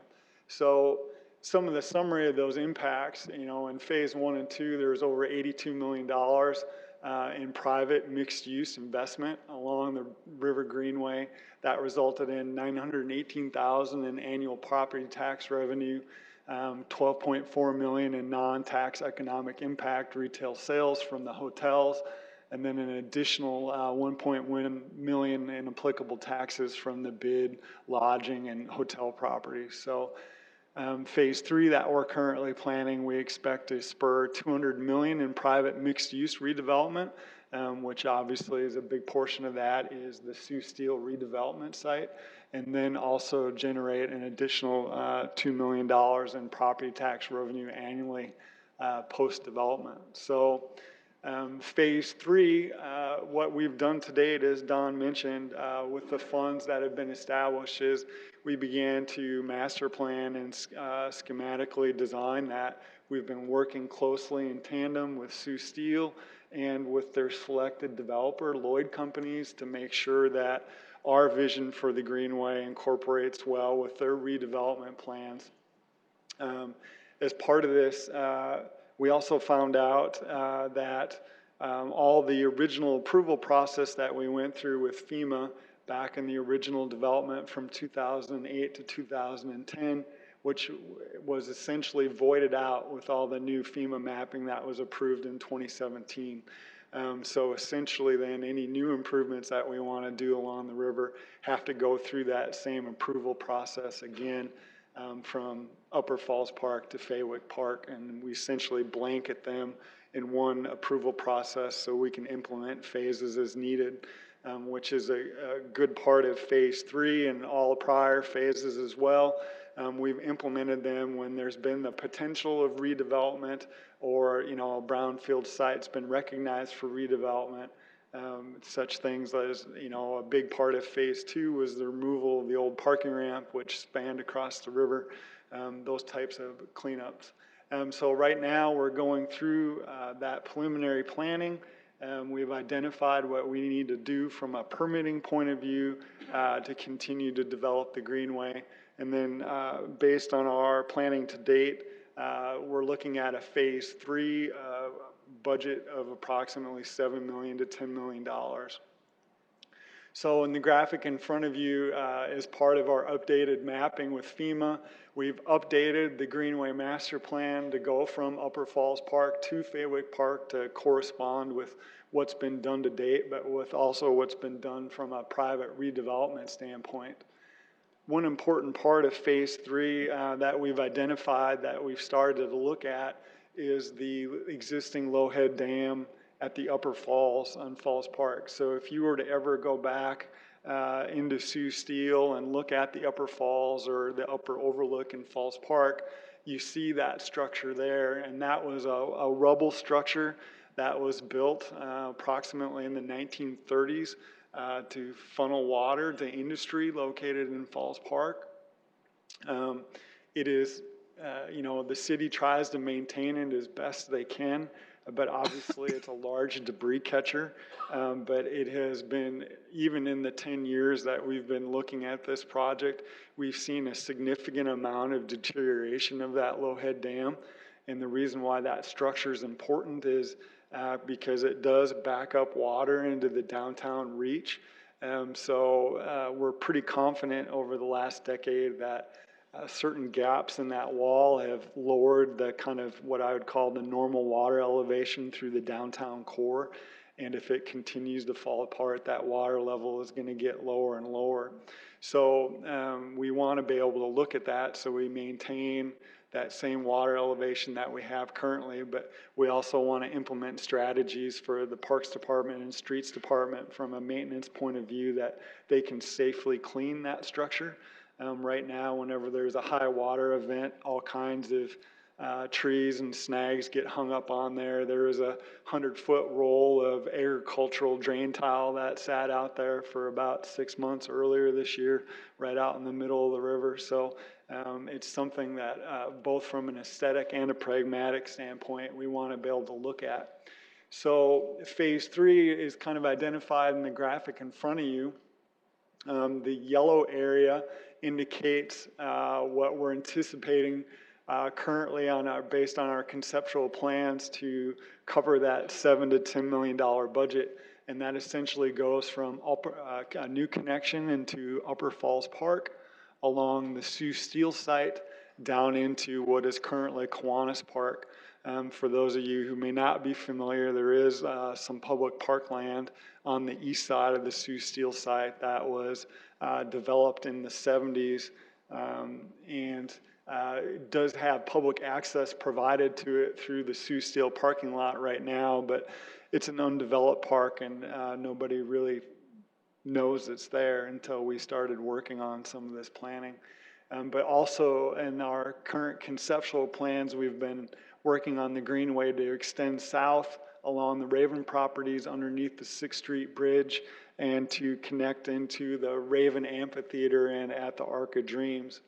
So some of the summary of those impacts, in phase 1 and 2, there's over $82 million in private mixed-use investment along the River Greenway. That resulted in $918,000 in annual property tax revenue, $12.4 million in non-tax economic impact retail sales from the hotels, and then an additional $1.1 million in applicable taxes from the bid, lodging, and hotel properties. So phase 3 that we're currently planning, we expect to spur $200 million in private mixed-use redevelopment, which obviously is a big portion of that is the Sioux Steel redevelopment site, and then also generate an additional $2 million in property tax revenue annually post-development. So phase 3, what we've done to date, as Don mentioned, with the funds that have been established, is we began to master plan and schematically design that. We've been working closely in tandem with Sioux Steel and with their selected developer, Lloyd Companies, to make sure that our vision for the Greenway incorporates well with their redevelopment plans. As part of this, we also found out that all the original approval process that we went through with FEMA back in the original development from 2008 to 2010, which was essentially voided out with all the new FEMA mapping that was approved in 2017. So essentially then any new improvements that we want to do along the river have to go through that same approval process again, from Upper Falls Park to Faywick Park, and we essentially blanket them in one approval process so we can implement phases as needed, which is a good part of phase 3 and all prior phases as well. We've implemented them when there's been the potential of redevelopment or, a brownfield site's been recognized for redevelopment. Such things as, a big part of phase 2 was the removal of the old parking ramp, which spanned across the river, those types of cleanups. So right now we're going through that preliminary planning. We've identified what we need to do from a permitting point of view to continue to develop the Greenway. And then based on our planning to date, we're looking at a phase 3 budget of approximately $7 million to $10 million. So in the graphic in front of you is part of our updated mapping with FEMA. We've updated the Greenway Master Plan to go from Upper Falls Park to Faywick Park to correspond with what's been done to date, but with also what's been done from a private redevelopment standpoint. One important part of phase 3 that we've identified that we've started to look at is the existing Lowhead Dam at the Upper Falls on Falls Park. So if you were to ever go back into Sioux Steel and look at the Upper Falls or the Upper Overlook in Falls Park, you see that structure there, and that was a rubble structure that was built approximately in the 1930s to funnel water to industry located in Falls Park. It is, the city tries to maintain it as best they can, but obviously it's a large debris catcher. But it has been, even in the 10 years that we've been looking at this project, we've seen a significant amount of deterioration of that Lowhead Dam. And the reason why that structure is important is because it does back up water into the downtown reach. So we're pretty confident over the last decade that certain gaps in that wall have lowered the kind of what I would call the normal water elevation through the downtown core. And if it continues to fall apart, that water level is going to get lower and lower. So we want to be able to look at that so we maintain that same water elevation that we have currently, but we also want to implement strategies for the Parks Department and Streets Department from a maintenance point of view that they can safely clean that structure. Right now, whenever there's a high water event, all kinds of trees and snags get hung up on there. There is a 100-foot roll of agricultural drain tile that sat out there for about 6 months earlier this year, right out in the middle of the river. So it's something that both from an aesthetic and a pragmatic standpoint, we want to be able to look at. So phase 3 is kind of identified in the graphic in front of you. The yellow area indicates what we're anticipating currently based on our conceptual plans to cover that $7 to $10 million budget. And that essentially goes from a new connection into Upper Falls Park along the Sioux Steel site down into what is currently Kiwanis Park. For those of you who may not be familiar, there is some public parkland on the east side of the Sioux Steel site that was developed in the 70s and does have public access provided to it through the Sioux Steel parking lot right now, but it's an undeveloped park and nobody really knows it's there until we started working on some of this planning. But also in our current conceptual plans, we've been working on the greenway to extend south along the Raven properties underneath the 6th Street Bridge and to connect into the Raven Amphitheater and at the Arc of Dreams.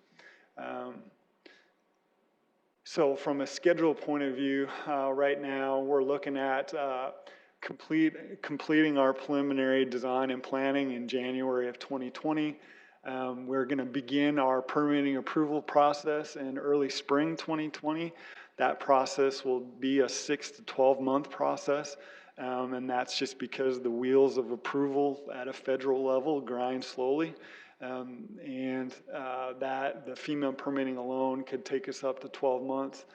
So from a schedule point of view, right now we're looking at completing our preliminary design and planning in January of 2020. We're going to begin our permitting approval process in early spring 2020. That process will be a 6 to 12 month process, and that's just because the wheels of approval at a federal level grind slowly. That the FEMA permitting alone could take us up to 12 months.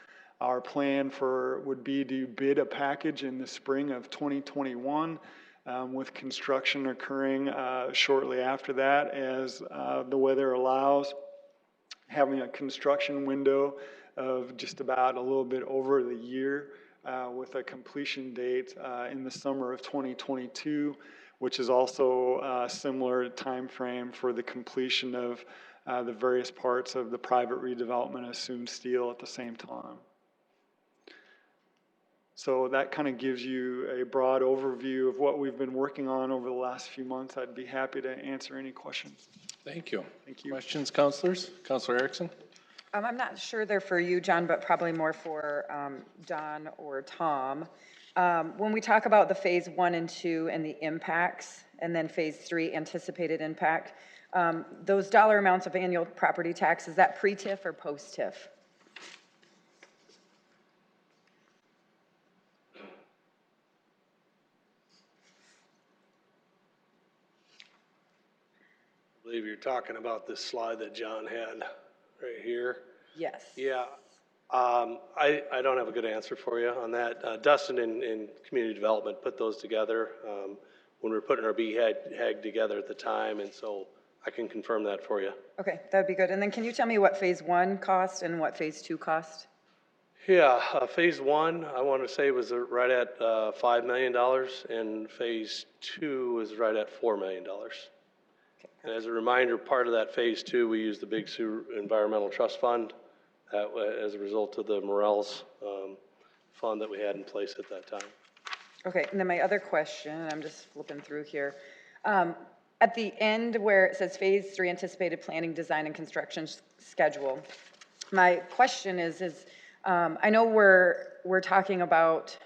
Our plan would be to bid a package in the spring of 2021, with construction occurring shortly after that as the weather allows, having a construction window of just about a little bit over the year with a completion date in the summer of 2022, which is also a similar time frame for the completion of the various parts of the private redevelopment of Sioux Steel at the same time. So that kind of gives you a broad overview of what we've been working on over the last few months. I'd be happy to answer any questions. Thank you. Thank you. Questions, councilors? Councilor Erickson? I'm not sure they're for you, John, but probably more for Don or Tom. When we talk about the phase 1 and 2 and the impacts, and then phase 3 anticipated impact, those dollar amounts of annual property tax, is that pre-TIF or post-TIF? I believe you're talking about this slide that John had right here. Yes. Yeah, I don't have a good answer for you on that. Dustin in community development put those together when we were putting our BHAG together at the time, and so I can confirm that for you. Okay, that'd be good. And then can you tell me what phase 1 cost and what phase 2 cost? Yeah, phase 1, I want to say was right at $5 million, and phase 2 was right at $4 million. And as a reminder, part of that phase 2, we used the Big Sioux Environmental Trust Fund as a result of the Morels fund that we had in place at that time. Okay, and then my other question, I'm just flipping through here. At the end where it says phase 3 anticipated planning, design, and construction schedule, my question is I know we're talking about,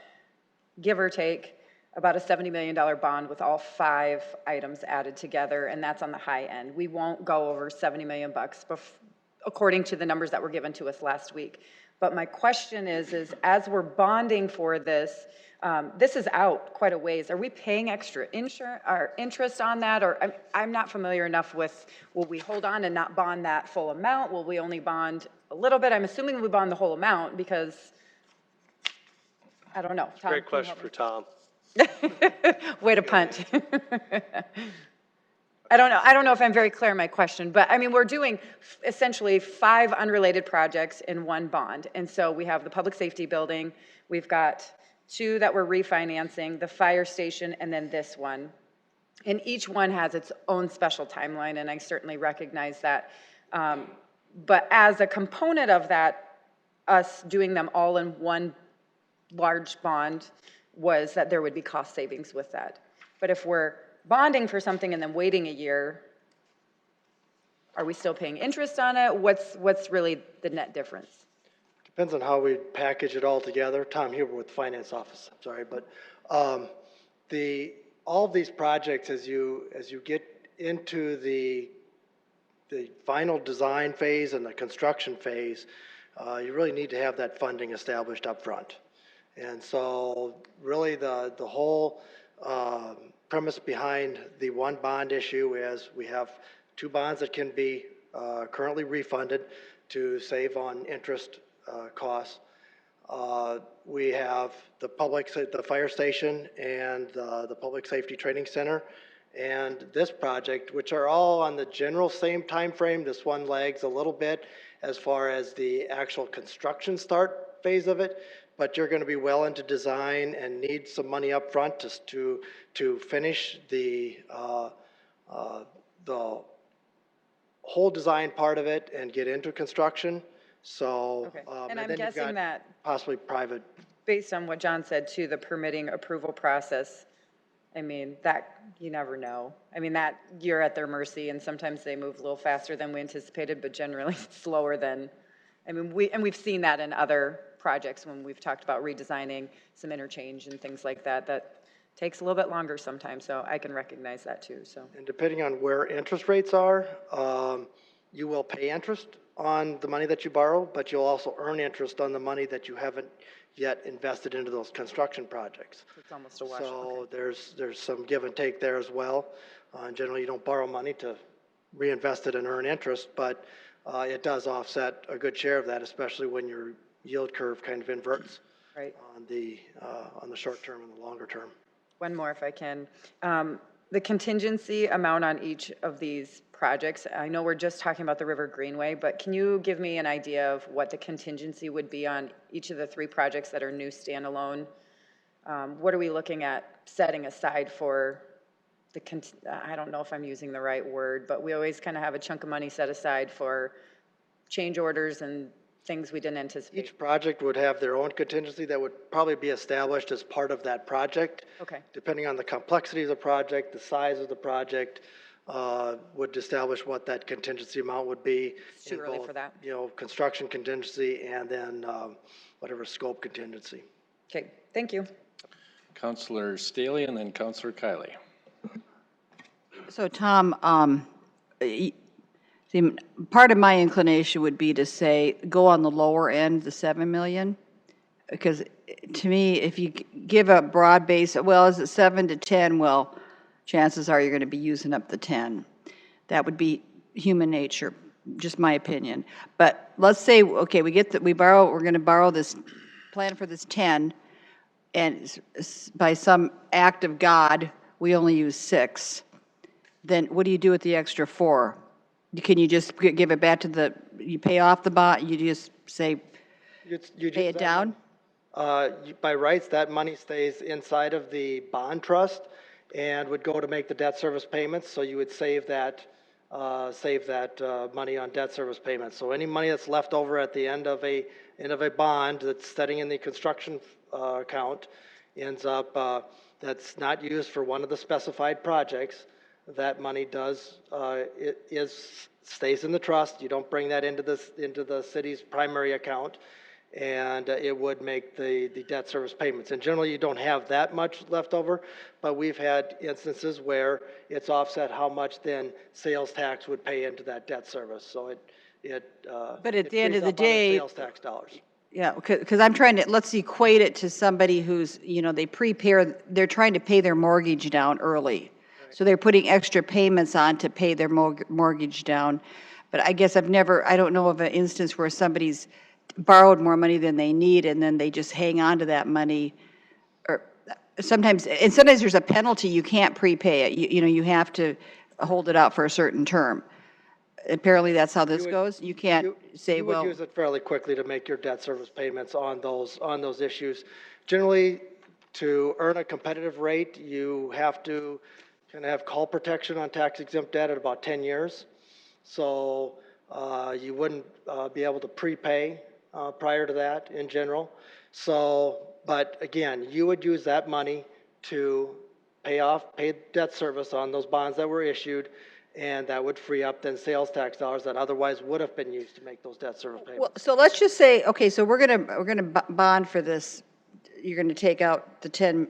give or take, about a $70 million bond with all 5 items added together, and that's on the high end. We won't go over $70 million according to the numbers that were given to us last week. But my question is as we're bonding for this, this is out quite a ways. Are we paying extra interest on that? Or I'm not familiar enough with, will we hold on and not bond that full amount? Will we only bond a little bit? I'm assuming we bond the whole amount because, I don't know. Tom, Great question for Tom. Way to punt. I don't know if I'm very clear in my question, but I mean, we're doing essentially 5 unrelated projects in one bond. And so we have the public safety building, we've got 2 that we're refinancing, the fire station, and then this one. And each one has its own special timeline, and I certainly recognize that. But as a component of that, us doing them all in one large bond was that there would be cost savings with that. But if we're bonding for something and then waiting a year, are we still paying interest on it? What's really the net difference? Depends on how we package it all together. Tom Huber with the Finance Office, I'm sorry, but all of these projects, as you get into the the final design phase and the construction phase, you really need to have that funding established up front. And so really the whole premise behind the one bond issue is we have two bonds that can be currently refunded to save on interest costs. We have the fire station and the Public Safety Training Center and this project, which are all on the general same time frame. This one lags a little bit as far as the actual construction start phase of it, but you're going to be well into design and need some money up front just to finish the whole design part of it and get into construction. So, Okay. And I'm then you've guessing got that, possibly private. based on what John said too, the permitting approval process, I mean, that, you never know. I mean, that, you're at their mercy, and sometimes they move a little faster than we anticipated, but generally slower than, I mean, we've seen that in other projects when we've talked about redesigning some interchange and things like that, that takes a little bit longer sometimes, so I can recognize that too, so. And depending on where interest rates are, you will pay interest on the money that you borrow, but you'll also earn interest on the money that you haven't yet invested into those construction projects. It's almost a wash. So there's some give and take there as well. Generally, you don't borrow money to reinvest it and earn interest, but it does offset a good share of that, especially when your yield curve kind of inverts Right. on the short term and the longer term. One more if I can. The contingency amount on each of these projects, I know we're just talking about the River Greenway, but can you give me an idea of what the contingency would be on each of the three projects that are new standalone? What are we looking at setting aside for the, I don't know if I'm using the right word, but we always kind of have a chunk of money set aside for change orders and things we didn't anticipate. Each project would have their own contingency that would probably be established as part of that project. Okay. Depending on the complexity of the project, the size of the project, would establish what that contingency amount would be. It's too in early both, for that. you know, construction contingency and then whatever scope contingency. Okay, thank you. Councillor Staley and then Councillor Kiley. So Tom, see, part of my inclination would be to say, go on the lower end, the 7 million. Because to me, if you give a broad base, well, is it 7 to 10? Well, chances are you're going to be using up the 10. That would be human nature, just my opinion. But let's say, okay, we're going to borrow this, plan for this 10, and by some act of God, we only use 6. Then what do you do with the extra 4? Can you just give it back to you pay off the bond, you just say, pay it down? By rights, that money stays inside of the bond trust and would go to make the debt service payments. So you would save that money on debt service payments. So any money that's left over at the end of a bond that's sitting in the construction account ends up that's not used for one of the specified projects. That money stays in the trust. You don't bring that into the city's primary account, and it would make the debt service payments. And generally, you don't have that much left over, but we've had instances where it's offset how much then sales tax would pay into that debt service. So But at the end of the frees up other day, sales tax dollars. yeah, because I'm trying to, let's equate it to somebody who's, they're trying to pay their mortgage down early. So they're putting extra payments on to pay their mortgage down. But I guess I don't know of an instance where somebody's borrowed more money than they need and then they just hang on to that money. Or sometimes there's a penalty, you can't prepay it. You have to hold it out for a certain term. Apparently that's how this goes. You can't say, You well. would use it fairly quickly to make your debt service payments on those issues. Generally, to earn a competitive rate, you have to kind of have call protection on tax exempt debt at about 10 years. So you wouldn't be able to prepay prior to that in general. So, but again, you would use that money to pay debt service on those bonds that were issued, and that would free up then sales tax dollars that otherwise would have been used to make those debt service payments. Well, so let's just say, okay, so we're gonna bond for this. You're gonna take out the 10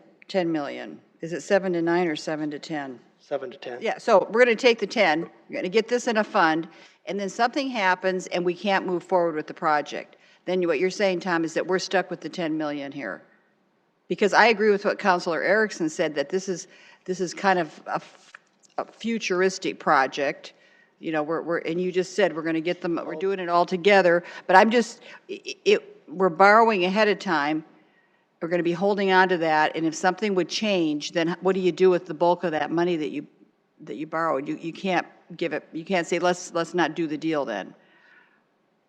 million. Is it 7 to 9 or 7 to 10? 7 to 10. Yeah, so we're going to take the 10, we're going to get this in a fund, and then something happens and we can't move forward with the project. Then what you're saying, Tom, is that we're stuck with the 10 million here. Because I agree with what Councilor Erickson said, that this is kind of a futuristic project. You know, and you just said we're going to get them, we're doing it all together, but I'm just, we're borrowing ahead of time. We're going to be holding on to that, and if something would change, then what do you do with the bulk of that money that you borrowed? You can't give it, you can't say, let's not do the deal then.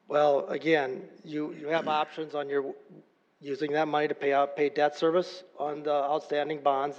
Well, again, you have options on using that money to pay debt service on the outstanding bonds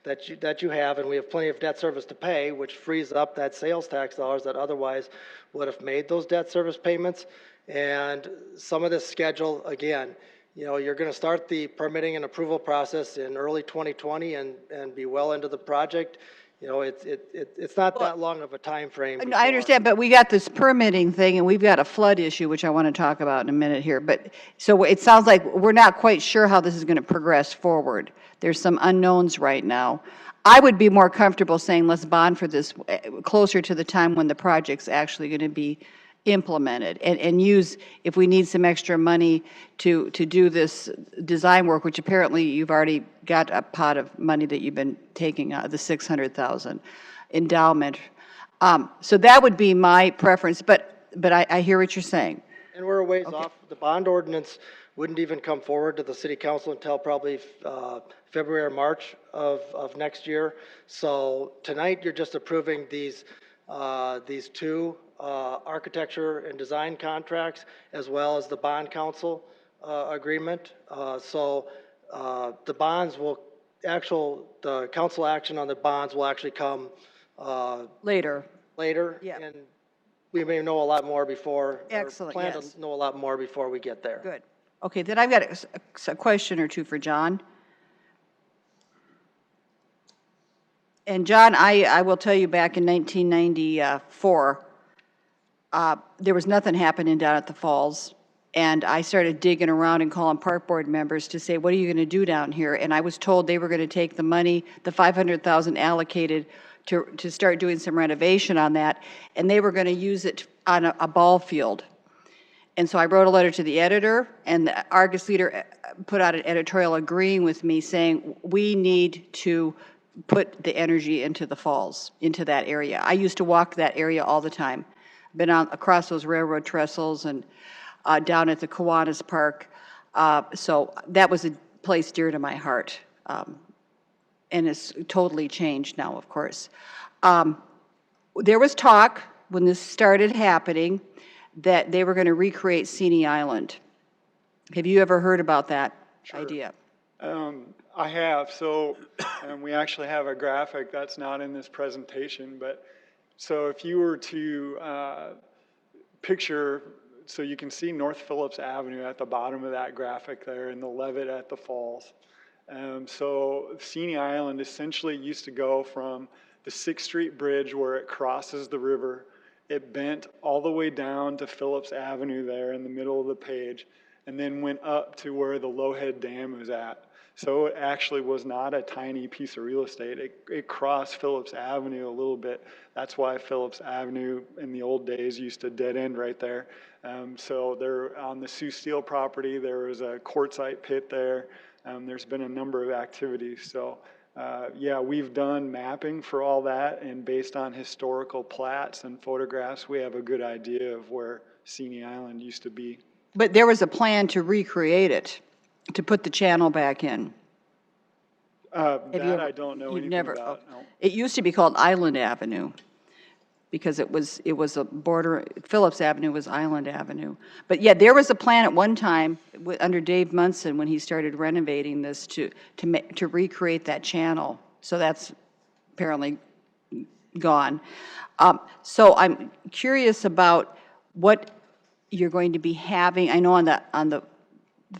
that you have, and we have plenty of debt service to pay, which frees up that sales tax dollars that otherwise would have made those debt service payments. And some of this schedule, again, you know, you're going to start the permitting and approval process in early 2020 and be well into the project. You know, it's not that long of a time frame. I understand, but we got this permitting thing, and we've got a flood issue, which I want to talk about in a minute here. But, so it sounds like we're not quite sure how this is going to progress forward. There's some unknowns right now. I would be more comfortable saying, let's bond for this closer to the time when the project's actually going to be implemented, and use, if we need some extra money to do this design work, which apparently you've already got a pot of money that you've been taking out, the 600,000 endowment. So that would be my preference, but I hear what you're saying. And we're a ways off. The bond ordinance wouldn't even come forward to the city council until probably February or March of next year. So tonight you're just approving these two architecture and design contracts, as well as the bond council agreement. So the bonds will the council action on the bonds will actually come Later. Yeah. And we may know a lot more before. Excellent, Plan yes. to know a lot more before we get there. Good. Okay, then I've got a question or two for John. And John, I will tell you, back in 1994, there was nothing happening down at the falls. And I started digging around and calling park board members to say, what are you going to do down here? And I was told they were going to take the money, the 500,000 allocated to start doing some renovation on that, and they were going to use it on a ball field. And so I wrote a letter to the editor, and the Argus leader put out an editorial agreeing with me, saying we need to put the energy into the falls, into that area. I used to walk that area all the time. Been across those railroad trestles and down at the Kiwanis Park. So that was a place dear to my heart. And it's totally changed now, of course. There was talk when this started happening that they were going to recreate Seney Island. Have you ever heard about that idea? I have. So we actually have a graphic that's not in this presentation, but so if you were to picture, so you can see North Phillips Avenue at the bottom of that graphic there, and the Levitt at the falls. So Seney Island essentially used to go from the 6th Street Bridge where it crosses the river. It bent all the way down to Phillips Avenue there in the middle of the page, and then went up to where the Lowhead Dam was at. So it actually was not a tiny piece of real estate. It crossed Phillips Avenue a little bit. That's why Phillips Avenue in the old days used to dead end right there. So there on the Sioux Steel property, there was a quartzite pit there. There's been a number of activities. So yeah, we've done mapping for all that, and based on historical plats and photographs, we have a good idea of where Seney Island used to be. But there was a plan to recreate it, to put the channel back in. I don't know anything about. No. It used to be called Island Avenue, because it was a border, Phillips Avenue was Island Avenue. But yeah, there was a plan at one time under Dave Munson when he started renovating this to recreate that channel. So that's apparently gone. So I'm curious about what you're going to be having. I know on the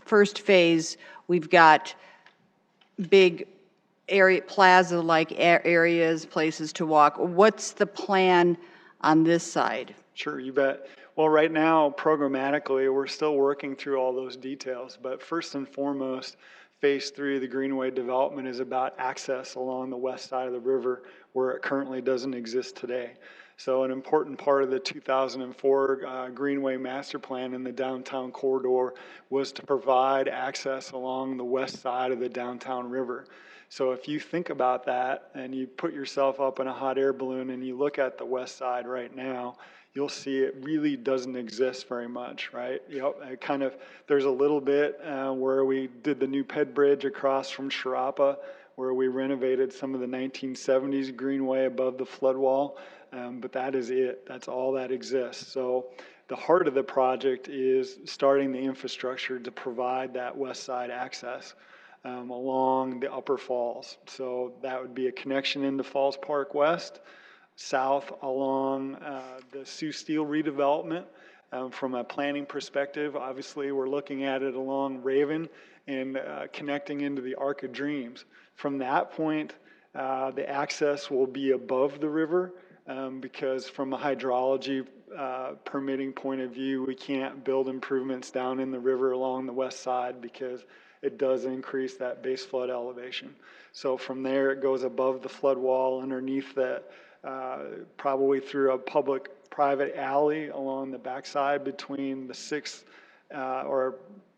first phase, we've got big plaza-like areas, places to walk. What's the plan on this side? Sure, you bet. Well, right now, programmatically, we're still working through all those details. But first and foremost, Phase 3 of the Greenway development is about access along the west side of the river where it currently doesn't exist today. So an important part of the 2004 Greenway Master Plan in the downtown corridor was to provide access along the west side of the downtown river. So if you think about that and you put yourself up in a hot air balloon and you look at the west side right now, you'll see it really doesn't exist very much, right? There's a little bit where we did the new Ped Bridge across from Sharapa, where we renovated some of the 1970s Greenway above the flood wall, but that is it. That's all that exists. So the heart of the project is starting the infrastructure to provide that west side access along the upper falls. So that would be a connection into Falls Park West, south along the Sioux Steel redevelopment. From a planning perspective, obviously we're looking at it along Raven and connecting into the Arc of Dreams. From that point, the access will be above the river because from a hydrology permitting point of view, we can't build improvements down in the river along the west side because it does increase that base flood elevation. So from there, it goes above the flood wall underneath that, probably through a public-private alley along the backside between the 6th or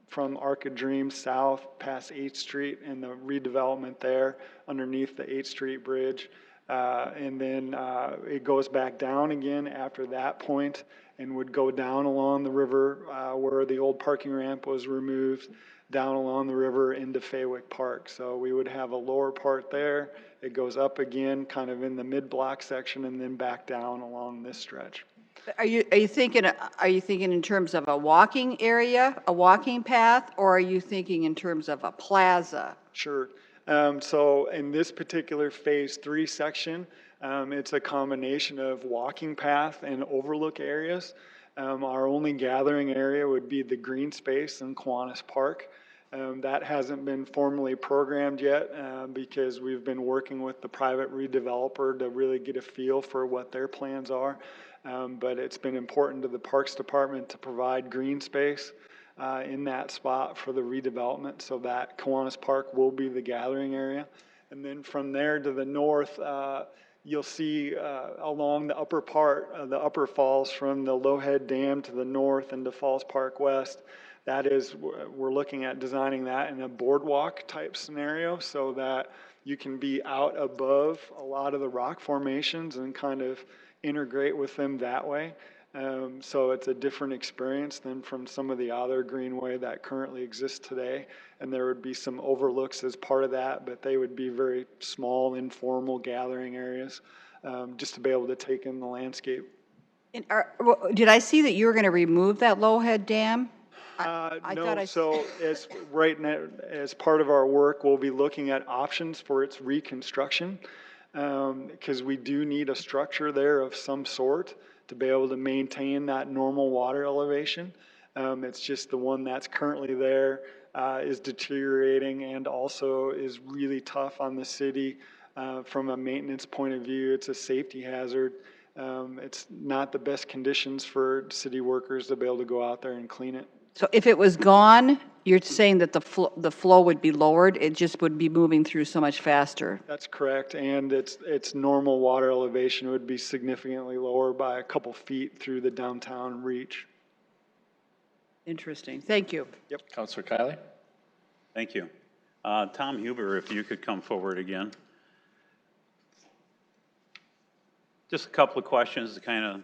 from Arc of Dreams south past 8th Street and the redevelopment there underneath the 8th Street Bridge. And then it goes back down again after that point and would go down along the river where the old parking ramp was removed, down along the river into Faywick Park. So we would have a lower part there. It goes up again kind of in the mid-block section and then back down along this stretch. Are you thinking in terms of a walking area, a walking path, or are you thinking in terms of a plaza? Sure. So in this particular Phase 3 section, it's a combination of walking path and overlook areas. Our only gathering area would be the green space in Kiwanis Park. That hasn't been formally programmed yet because we've been working with the private redeveloper to really get a feel for what their plans are. But it's been important to the Parks Department to provide green space in that spot for the redevelopment, so that Kiwanis Park will be the gathering area. And then from there to the north, you'll see along the upper part of the upper falls from the Lowhead Dam to the north into Falls Park West. That is, we're looking at designing that in a boardwalk type scenario so that you can be out above a lot of the rock formations and kind of integrate with them that way. So it's a different experience than from some of the other greenway that currently exists today. And there would be some overlooks as part of that, but they would be very small, informal gathering areas just to be able to take in the landscape. And did I see that you were going to remove that Lowhead Dam? So as right now, as part of our work, we'll be looking at options for its reconstruction because we do need a structure there of some sort to be able to maintain that normal water elevation. It's just the one that's currently there is deteriorating and also is really tough on the city from a maintenance point of view. It's a safety hazard. It's not the best conditions for city workers to be able to go out there and clean it. So if it was gone, you're saying that the flow would be lowered, it just would be moving through so much faster? That's correct, and its normal water elevation would be significantly lower by a couple feet through the downtown reach. Interesting, thank you. Yep. Councilor Kiley? Thank you. Tom Huber, if you could come forward again. Just a couple of questions to kind of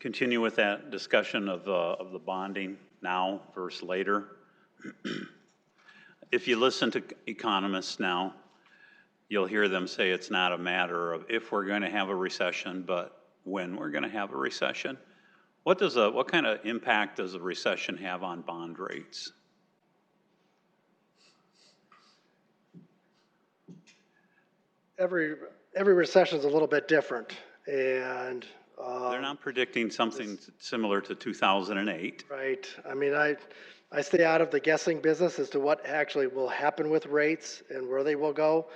continue with that discussion of the bonding now versus later. If you listen to economists now, you'll hear them say it's not a matter of if we're going to have a recession, but when we're going to have a recession. What kind of impact does a recession have on bond rates? Every recession is a little bit different, and they're not predicting something similar to 2008. right. I mean, I stay out of the guessing business as to what actually will happen with rates and where they will go.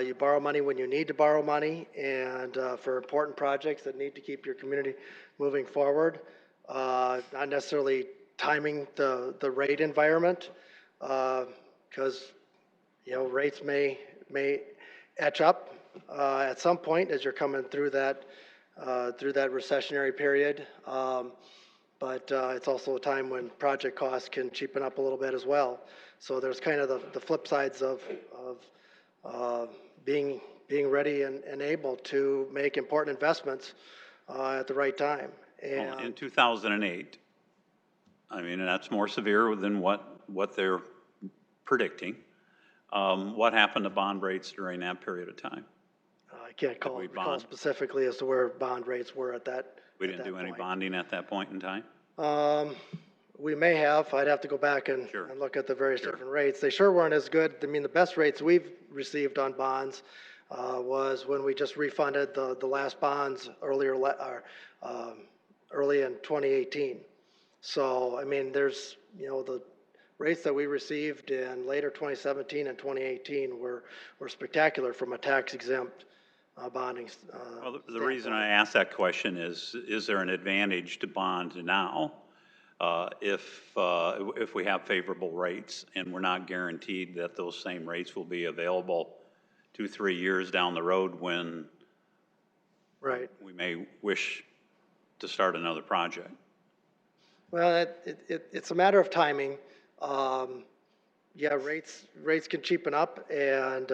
You borrow money when you need to borrow money, and for important projects that need to keep your community moving forward, not necessarily timing the rate environment. because, rates may etch up at some point as you're coming through that recessionary period. But it's also a time when project costs can cheapen up a little bit as well. So there's kind of the flip sides of being ready and able to make important investments at the right time. Well, in And 2008, I mean, that's more severe than what they're predicting. What happened to bond rates during that period of time? I can't recall specifically as to where bond rates were at that. We didn't do any bonding at that point in time? We may have. I'd have to go back and look at the various different rates. They sure weren't as good. I mean, the best rates we've received on bonds was when we just refunded the last bonds early in 2018. So, I mean, there's, the rates that we received in later 2017 and 2018 were spectacular from a tax exempt bonding. Well, the reason I ask that question is there an advantage to bond now if we have favorable rates and we're not guaranteed that those same rates will be available 2-3 years down the road when we may wish to start another project? Well, it's a matter of timing. Yeah, rates can cheapen up, and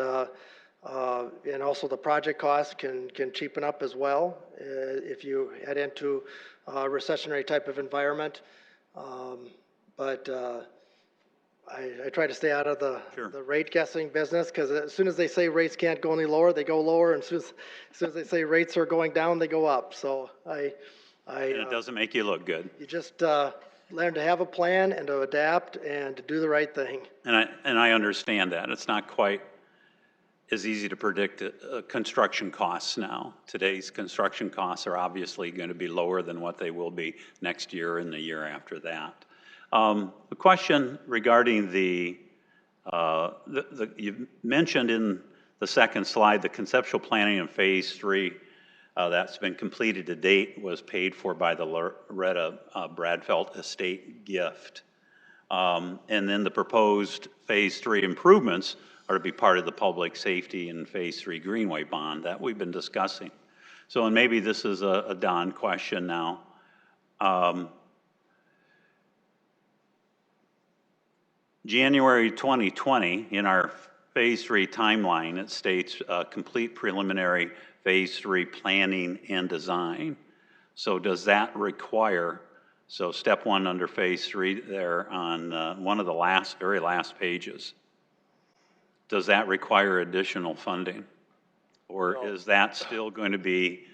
also the project costs can cheapen up as well if you head into a recessionary type of environment. But I try to stay out of the rate guessing business, because as soon as they say rates can't go any lower, they go lower, and as soon as they say rates are going down, they go up. So and it doesn't make you look good. You just learn to have a plan and to adapt and to do the right thing. And I understand that. It's not quite as easy to predict construction costs now. Today's construction costs are obviously going to be lower than what they will be next year and the year after that. The question regarding you mentioned in the second slide, the conceptual planning in phase 3 that's been completed to date was paid for by the Loretta Bradfeld estate gift. And then the proposed phase 3 improvements are to be part of the public safety and phase 3 Greenway bond that we've been discussing. So, and maybe this is a Don question now. January 2020, in our phase 3 timeline, it states complete preliminary phase 3 planning and design. So does that require, so step 1 under phase 3 there on one of the very last pages, does that require additional funding? Or is that still going to be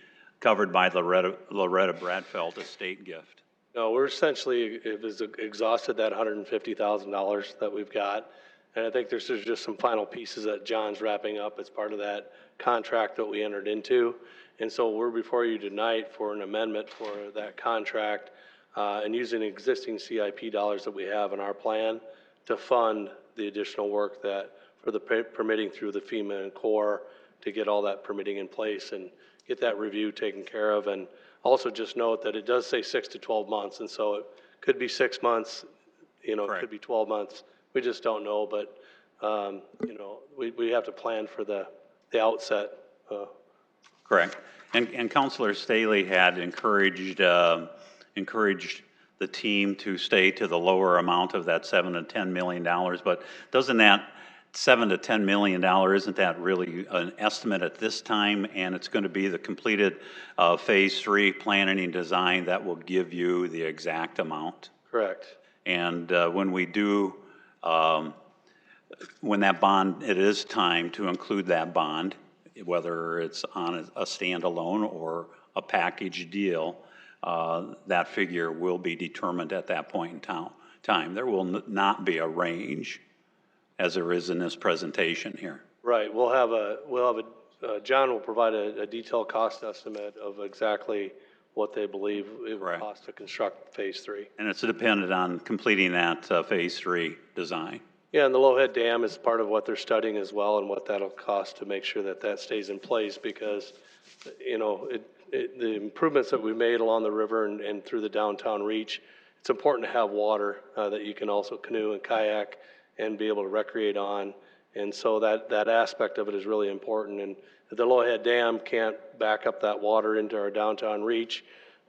covered by the Loretta Bradfeld estate gift? No, we're essentially, it was exhausted that $150,000 that we've got. And I think there's just some final pieces that John's wrapping up as part of that contract that we entered into. And so we're before you tonight for an amendment for that contract and using existing CIP dollars that we have in our plan to fund the additional work that for the permitting through the FEMA and Corps to get all that permitting in place and get that review taken care of. And also just note that it does say 6 to 12 months. And so it could be 6 months, it could be 12 months. We just don't know, but, we have to plan for the outset. Correct. And Councilor Staley had encouraged the team to stay to the lower amount of that $7 to $10 million, but doesn't that $7 to $10 million, isn't that really an estimate at this time? And it's going to be the completed phase 3 planning and design that will give you the exact amount? Correct. And when we do, when that bond, it is time to include that bond, whether it's on a standalone or a package deal, that figure will be determined at that point in time. There will not be a range as there is in this presentation here. Right. John will provide a detailed cost estimate of exactly what they believe it will cost to construct phase 3. And it's dependent on completing that phase 3 design. Yeah, and the Lowhead Dam is part of what they're studying as well, and what that'll cost to make sure that that stays in place, because, the improvements that we made along the river and through the downtown reach, it's important to have water that you can also canoe and kayak and be able to recreate on. And so that aspect of it is really important. And if the Lowhead Dam can't back up that water into our downtown reach,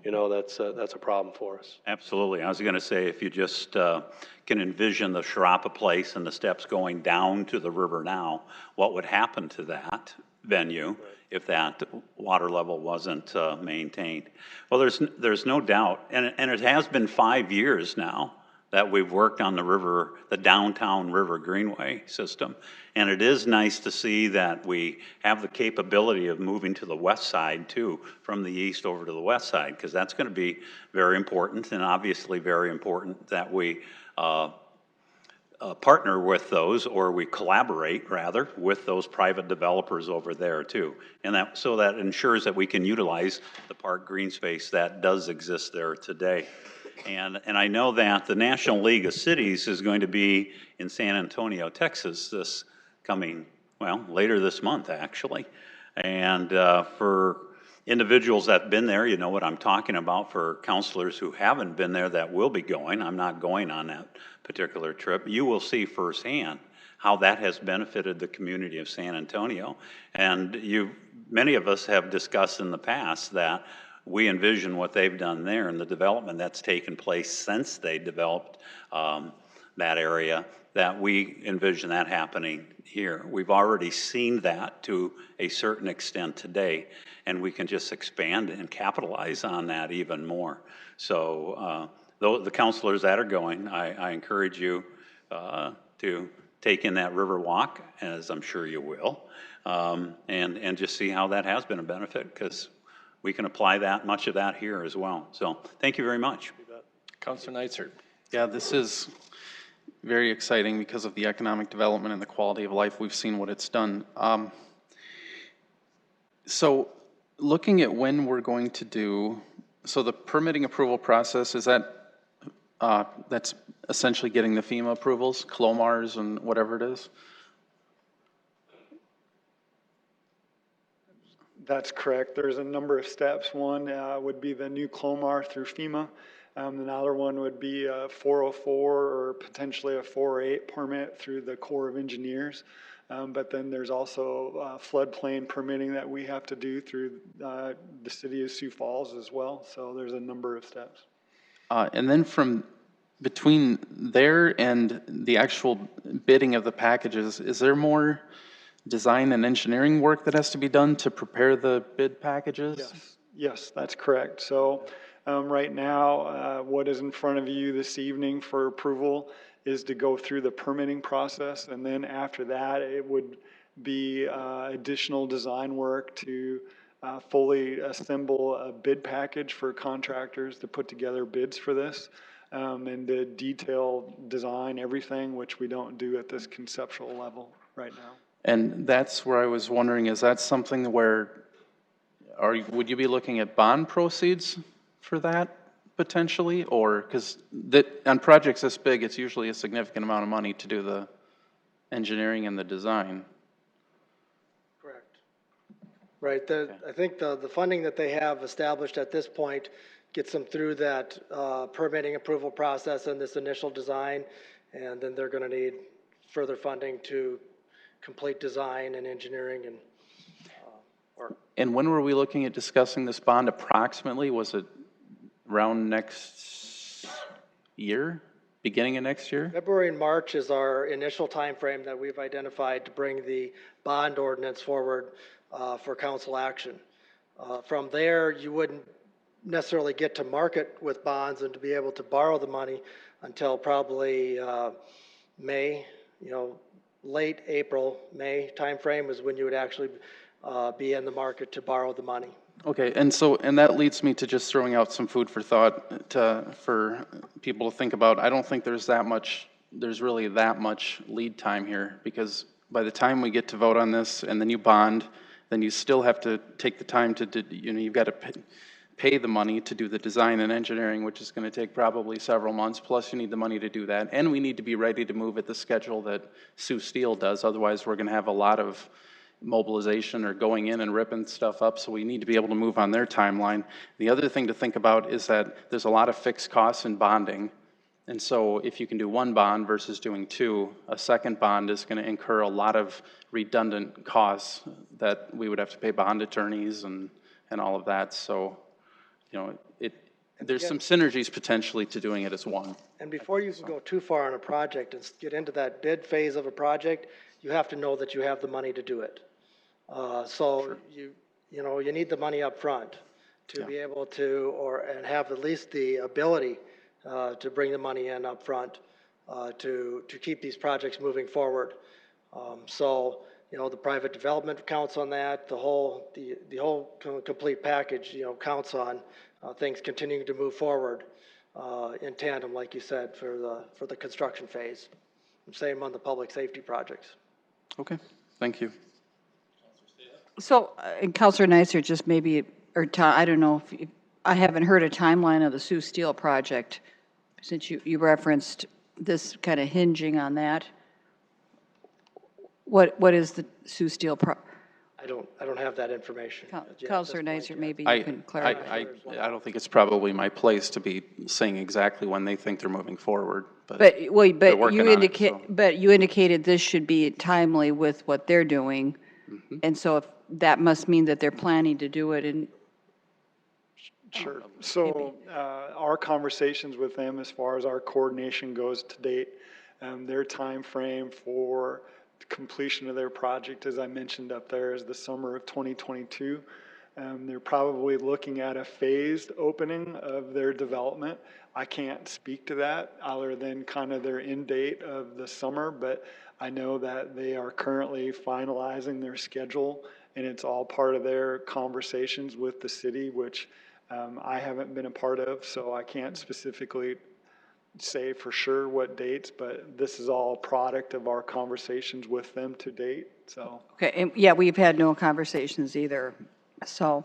you know, that's a problem for us. Absolutely. I was going to say, if you just can envision the Sharapa Place and the steps going down to the river now, what would happen to that venue if that water level wasn't maintained? Well, there's no doubt, and it has been 5 years now that we've worked on the downtown River Greenway system. And it is nice to see that we have the capability of moving to the west side too, from the east over to the west side, because that's going to be very important, and obviously very important that we partner with those, or we collaborate rather, with those private developers over there too. And so that ensures that we can utilize the park green space that does exist there today. And I know that the National League of Cities is going to be in San Antonio, Texas this coming, well, later this month actually. And for individuals that have been there, you know what I'm talking about. For counselors who haven't been there that will be going, I'm not going on that particular trip, you will see firsthand how that has benefited the community of San Antonio. And many of us have discussed in the past that we envision what they've done there and the development that's taken place since they developed that area, that we envision that happening here. We've already seen that to a certain extent today, and we can just expand and capitalize on that even more. So the counselors that are going, I encourage you to take in that river walk, as I'm sure you will, and just see how that has been a benefit, because we can apply much of that here as well. So thank you very much. Councilor Neitzer. Yeah, this is very exciting because of the economic development and the quality of life. We've seen what it's done. So looking at when we're going to do, so the permitting approval process, is that, that's essentially getting the FEMA approvals, CLOMARs and whatever it is? That's correct. There's a number of steps. One would be the new CLOMAR through FEMA. Another one would be a 404 or potentially a 408 permit through the Corps of Engineers. But then there's also floodplain permitting that we have to do through the city of Sioux Falls as well. So there's a number of steps. And then from between there and the actual bidding of the packages, is there more design and engineering work that has to be done to prepare the bid packages? Yes, that's correct. So right now, what is in front of you this evening for approval is to go through the permitting process, and then after that, it would be additional design work to fully assemble a bid package for contractors to put together bids for this, and to detail design everything, which we don't do at this conceptual level right now. And that's where I was wondering, is that something where, would you be looking at bond proceeds for that potentially? Or, because on projects this big, it's usually a significant amount of money to do the engineering and the design. Correct. Right. I think the funding that they have established at this point gets them through that permitting approval process and this initial design, and then they're going to need further funding to complete design and engineering and work. And when were we looking at discussing this bond approximately? Was it around next year, beginning of next year? February and March is our initial time frame that we've identified to bring the bond ordinance forward for council action. From there, you wouldn't necessarily get to market with bonds and to be able to borrow the money until probably May, late April, May timeframe is when you would actually be in the market to borrow the money. Okay, and that leads me to just throwing out some food for thought for people to think about. I don't think there's really that much lead time here, because by the time we get to vote on this and the new bond, then you still have to take the time to, you've got to pay the money to do the design and engineering, which is going to take probably several months, plus you need the money to do that, and we need to be ready to move at the schedule that Sioux Steel does. Otherwise, we're going to have a lot of mobilization or going in and ripping stuff up, so we need to be able to move on their timeline. The other thing to think about is that there's a lot of fixed costs in bonding, And so if you can do one bond versus doing two, a second bond is going to incur a lot of redundant costs that we would have to pay bond attorneys and all of that. So, you know, there's some synergies potentially to doing it as one. And before you can go too far on a project and get into that bid phase of a project, you have to know that you have the money to do it. So you know, you need the money up front to be able to, and have at least the ability to bring the money in up front to keep these projects moving forward. So, you know, the private development counts on that, the whole complete package, you know, counts on things continuing to move forward in tandem, like you said, for the construction phase. Same on the public safety projects. Okay, thank you. So, and Counselor Nicer, just maybe, or Tom, I don't know if, I haven't heard a timeline of the Sioux Steel project, since you referenced this kind of hinging on that. What is the Sioux Steel I don't have that information. Counselor Nicer, maybe you can clarify. I don't think it's probably my place to be saying exactly when they think they're moving forward, but But they're working on it, so. but you indicated this should be timely with what they're doing. And so if, that must mean that they're planning to do it in. Sure. So our conversations with them as far as our coordination goes to date, their time frame for completion of their project, as I mentioned up there, is the summer of 2022. They're probably looking at a phased opening of their development. I can't speak to that other than kind of their end date of the summer, but I know that they are currently finalizing their schedule, and it's all part of their conversations with the city, which I haven't been a part of, so I can't specifically say for sure what dates, but this is all product of our conversations with them to date, so. Okay, and yeah, we've had no conversations either, so,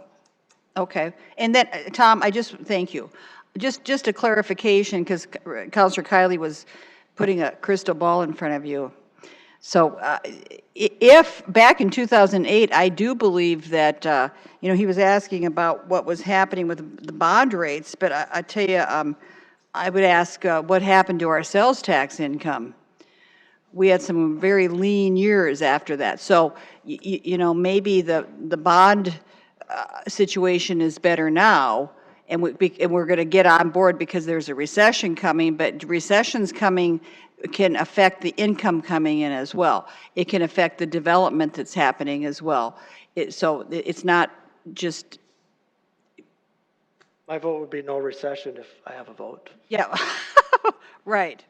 okay. And then, Tom, thank you. Just a clarification, because Counselor Kiley was putting a crystal ball in front of you. So if, back in 2008, I do believe that, you know, he was asking about what was happening with the bond rates, but I tell you, I would ask what happened to our sales tax income. We had some very lean years after that. So, you know, maybe the bond situation is better now, and we're going to get on board because there's a recession coming, but recessions coming can affect the income coming in as well. It can affect the development that's happening as well. So it's not just. My vote would be no recession if I have a vote. Yeah, right.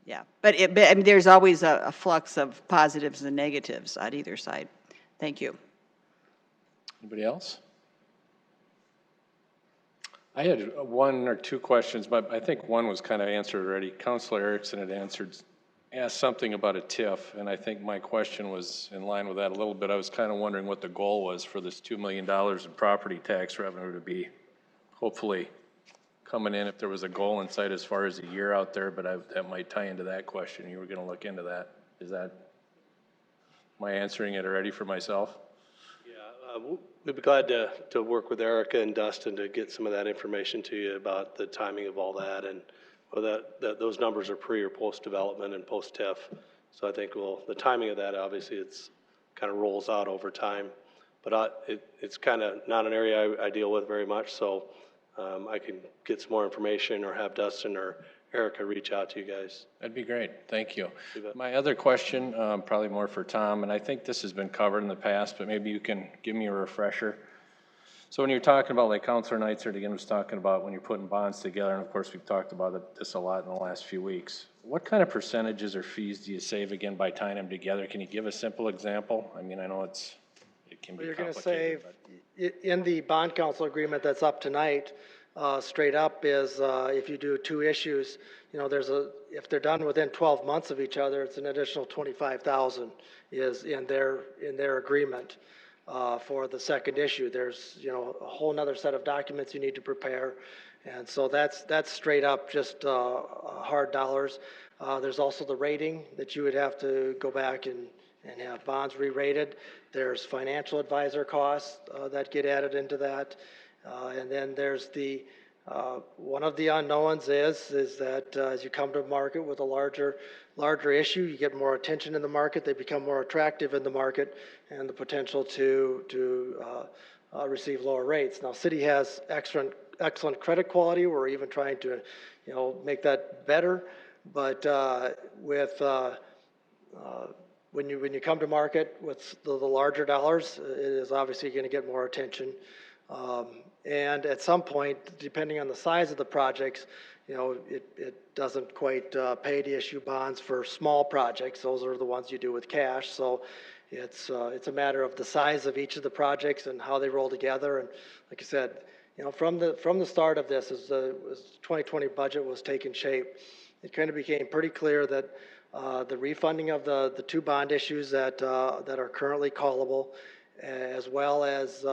Yeah, but I mean, there's always a flux of positives and negatives on either side. Thank you. Anybody else? I had one or two questions, but I think one was kind of answered already. Councilor Erickson had asked something about a TIF, and I think my question was in line with that a little bit. I was kind of wondering what the goal was for this $2 million in property tax revenue to be hopefully coming in, if there was a goal in sight as far as a year out there, but that might tie into that question. You were going to look into that. Am I answering it already for myself? Yeah, we'd be glad to work with Erica and Dustin to get some of that information to you about the timing of all that, and whether those numbers are pre or post development and post TIF. So I think the timing of that, obviously, it's kind of rolls out over time, but it's kind of not an area I deal with very much. So I can get some more information or have Dustin or Erica reach out to you guys. That'd be great. Thank you. My other question, probably more for Tom, and I think this has been covered in the past, but maybe you can give me a refresher. So when you're talking about, like Councilor Neitzer again was talking about when you're putting bonds together, and of course we've talked about this a lot in the last few weeks, what kind of percentages or fees do you save again by tying them together? Can you give a simple example? I mean, I know it can be complicated. You're going to save, in the bond council agreement that's up tonight, straight up is if you do two issues, you know, if they're done within 12 months of each other, it's an additional $25,000 is in their agreement for the second issue. There's, you know, a whole nother set of documents you need to prepare, and so that's straight up just hard dollars. There's also the rating that you would have to go back and have bonds re-rated. There's financial advisor costs that get added into that. And then there's the One of the unknowns is that as you come to market with a larger issue, you get more attention in the market, they become more attractive in the market, and the potential to receive lower rates. Now, city has excellent credit quality. We're even trying to, make that better. But when you come to market with the larger dollars, it is obviously going to get more attention. And at some point, depending on the size of the projects, it doesn't quite pay to issue bonds for small projects. Those are the ones you do with cash. So it's a matter of the size of each of the projects and how they roll together. And like I said, from the start of this, as the 2020 budget was taking shape, it kind of became pretty clear that the refunding of the two bond issues that are currently callable, as well as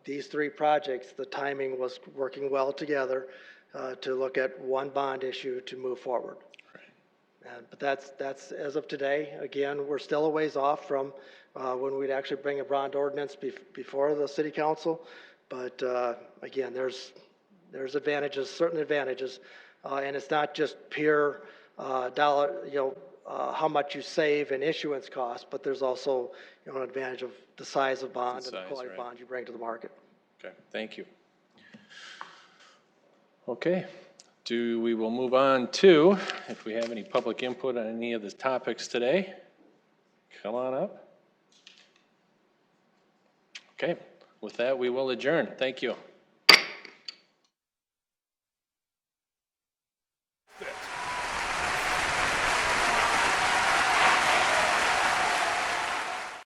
these three projects, the timing was working well together to look at one bond issue to move forward. But that's as of today. Again, we're still a ways off from when we'd actually bring a bond ordinance before the city council. But again, there's advantages, certain advantages, and it's not just pure dollar, how much you save in issuance costs, but there's also an advantage of the size of bond and the quality of bond you bring to the market. Okay, thank you. Okay, we will move on to, if we have any public input on any of the topics today, come on up. Okay, with that, we will adjourn. Thank you.